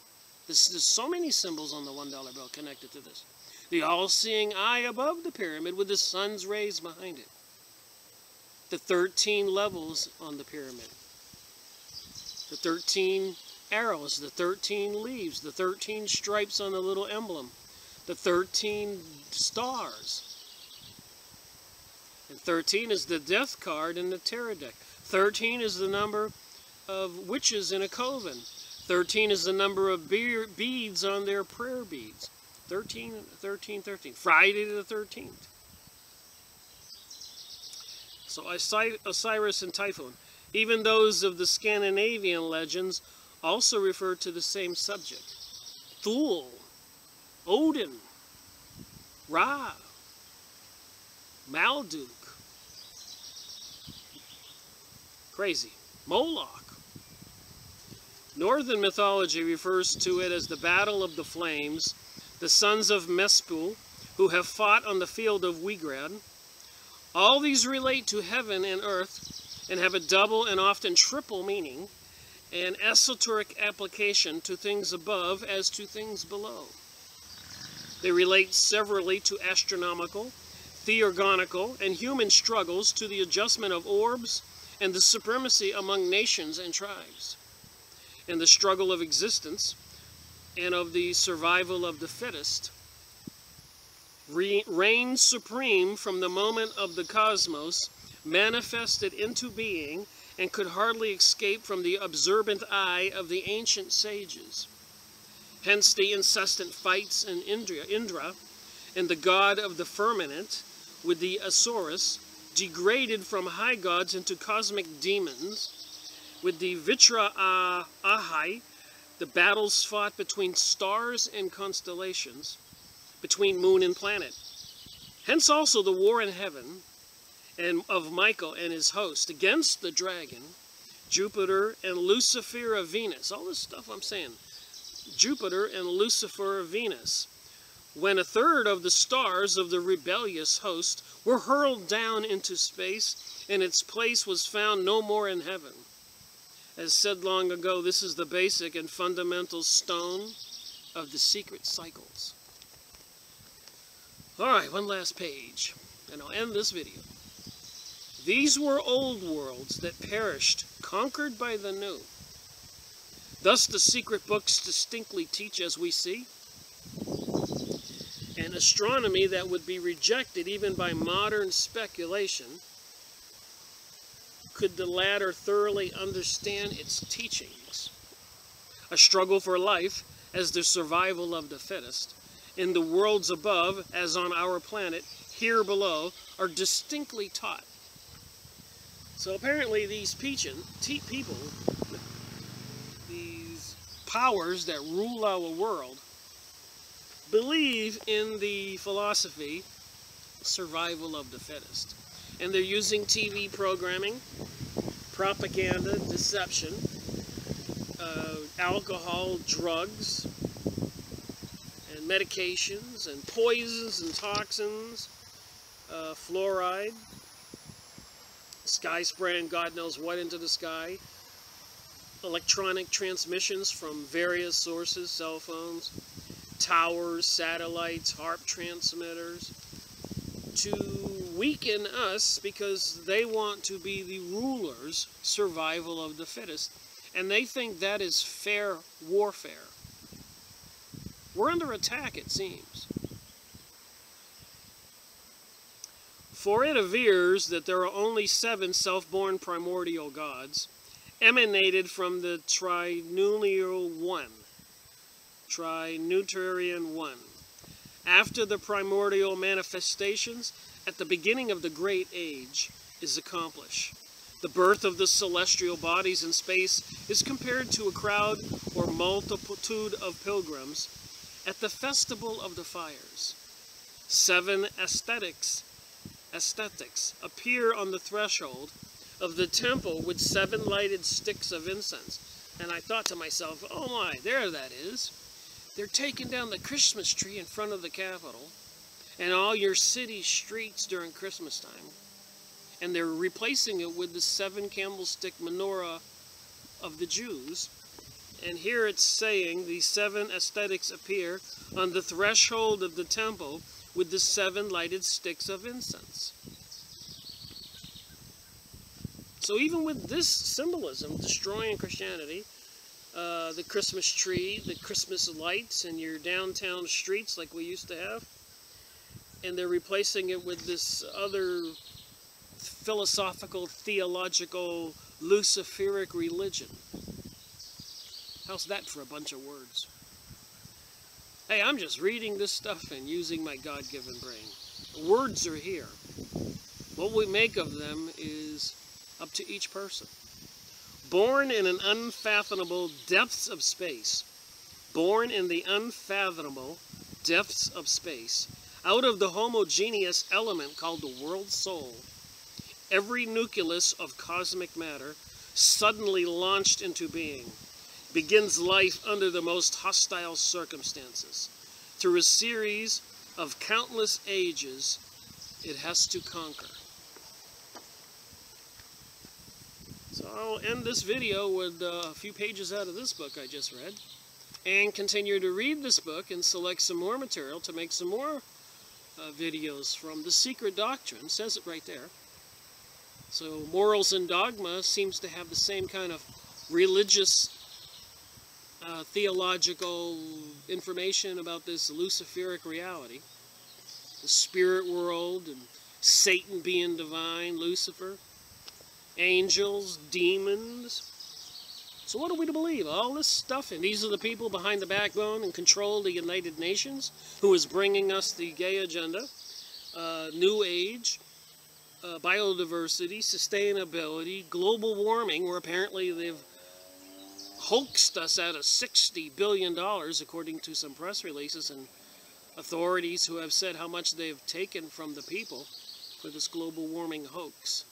There's so many symbols on the $1 bill connected to this. The all-seeing eye above the pyramid with the sun's rays behind it. The 13 levels on the pyramid. The 13 arrows, the 13 leaves, the 13 stripes on the little emblem, the 13 stars. And 13 is the death card in the tarot deck. 13 is the number of witches in a coven. 13 is the number of beads on their prayer beads. 13, 13, 13. Friday the 13th. So Osiris and Typhon, even those of the Scandinavian legends, also refer to the same subject. Thule, Odin, Ra, Marduk. Crazy. Moloch. Northern mythology refers to it as the Battle of the Flames, the sons of Mespul, who have fought on the field of Wigrad. All these relate to heaven and earth and have a double and often triple meaning and esoteric application to things above as to things below. They relate severally to astronomical, theurgonical, and human struggles, to the adjustment of orbs and the supremacy among nations and tribes, and the struggle of existence and of the survival of the fittest, reigns supreme from the moment of the cosmos, manifested into being, and could hardly escape from the observant eye of the ancient sages. Hence the incessant fights in Indra, and the god of the firmament, with the Asuras, degraded from high gods into cosmic demons, with the Vitra Ahai, the battles fought between stars and constellations, between moon and planet. Hence also the war in heaven, and of Michael and his host against the dragon, Jupiter and Lucifer of Venus. All this stuff I'm saying. Jupiter and Lucifer of Venus. When a third of the stars of the rebellious host were hurled down into space, and its place was found no more in heaven. As said long ago, this is the basic and fundamental stone of the secret cycles. Alright, one last page, and I'll end this video. These were old worlds that perished, conquered by the new. Thus the secret books distinctly teach, as we see, an astronomy that would be rejected even by modern speculation. Could the latter thoroughly understand its teachings? A struggle for life as the survival of the fittest, in the worlds above as on our planet, here below, are distinctly taught. So apparently these people, these powers that rule our world, believe in the philosophy, survival of the fittest. And they're using TV programming, propaganda, deception, alcohol, drugs, and medications, and poisons and toxins, fluoride, sky spraying God knows what into the sky, electronic transmissions from various sources, cell phones, towers, satellites, HARP transmitters, to weaken us because they want to be the rulers, survival of the fittest. And they think that is fair warfare. We're under attack, it seems. For it avers that there are only 7 self-born primordial gods, emanated from the Trinitarian One. After the primordial manifestations, at the beginning of the great age, is accomplished. The birth of the celestial bodies in space is compared to a crowd or multitude of pilgrims at the festival of the fires. 7 aesthetics appear on the threshold, of the temple with 7 lighted sticks of incense. And I thought to myself, oh my, there that is. They're taking down the Christmas tree in front of the Capitol and all your city streets during Christmas time. And they're replacing it with the 7 candlestick menorah of the Jews. And here it's saying these 7 aesthetics appear on the threshold of the temple with the 7 lighted sticks of incense. So even with this symbolism, destroying Christianity, the Christmas tree, the Christmas lights in your downtown streets like we used to have, and they're replacing it with this other philosophical, theological, Luciferic religion. How's that for a bunch of words? Hey, I'm just reading this stuff and using my God-given brain. Words are here. What we make of them is up to each person. Born in an unfathomable depths of space, born in the unfathomable depths of space, out of the homogeneous element called the world soul, every nucleus of cosmic matter suddenly launched into being, begins life under the most hostile circumstances. Through a series of countless ages, it has to conquer. So I'll end this video with a few pages out of this book I just read, and continue to read this book and select some more material to make some more videos from the Secret Doctrine. It says it right there. So Morals and Dogma seems to have the same kind of religious, theological information about this Luciferic reality. The spirit world and Satan being divine, Lucifer, angels, demons. So what are we to believe? All this stuff, and these are the people behind the backbone and control the United Nations, who is bringing us the gay agenda, New Age, biodiversity, sustainability, global warming, where apparently they've hoaxed us out of $60 billion, according to some press releases and authorities who have said how much they've taken from the people for this global warming hoax.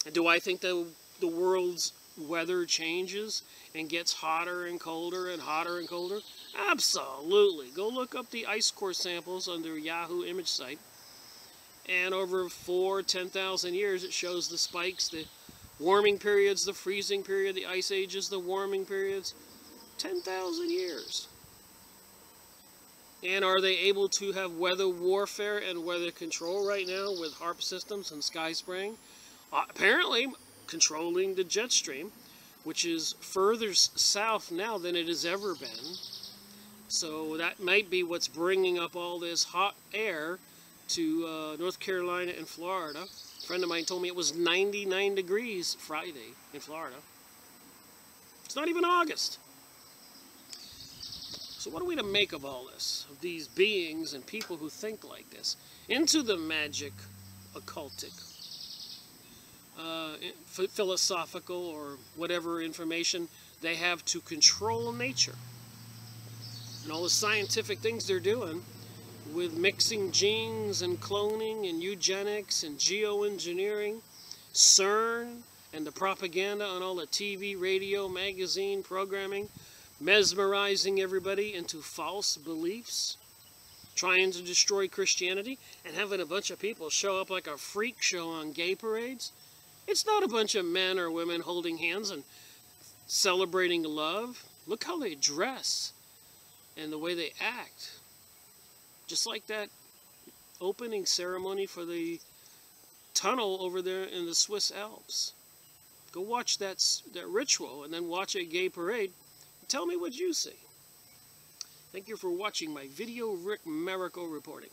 And do I think that the world's weather changes and gets hotter and colder and hotter and colder? Absolutely. Go look up the ice core samples under Yahoo image site. And over 10,000 years, it shows the spikes, the warming periods, the freezing period, the ice ages, the warming periods. 10,000 years. And are they able to have weather warfare and weather control right now with HAARP systems and sky spraying? Apparently controlling the jet stream, which is further south now than it has ever been. So that might be what's bringing up all this hot air to North Carolina and Florida. A friend of mine told me it was 99 degrees Friday in Florida. It's not even August. So what are we to make of all this? Of these beings and people who think like this? Into the magic, occultic, philosophical, or whatever information they have to control nature. And all the scientific things they're doing with mixing genes and cloning and eugenics and geoengineering, CERN, and the propaganda on all the TV, radio, magazine programming, mesmerizing everybody into false beliefs, trying to destroy Christianity, and having a bunch of people show up like a freak show on gay parades. It's not a bunch of men or women holding hands and celebrating love. Look how they dress and the way they act. Just like that opening ceremony for the tunnel over there in the Swiss Alps. Go watch that ritual and then watch a gay parade. Tell me what you see. Thank you for watching my video, Rick Miracle reporting.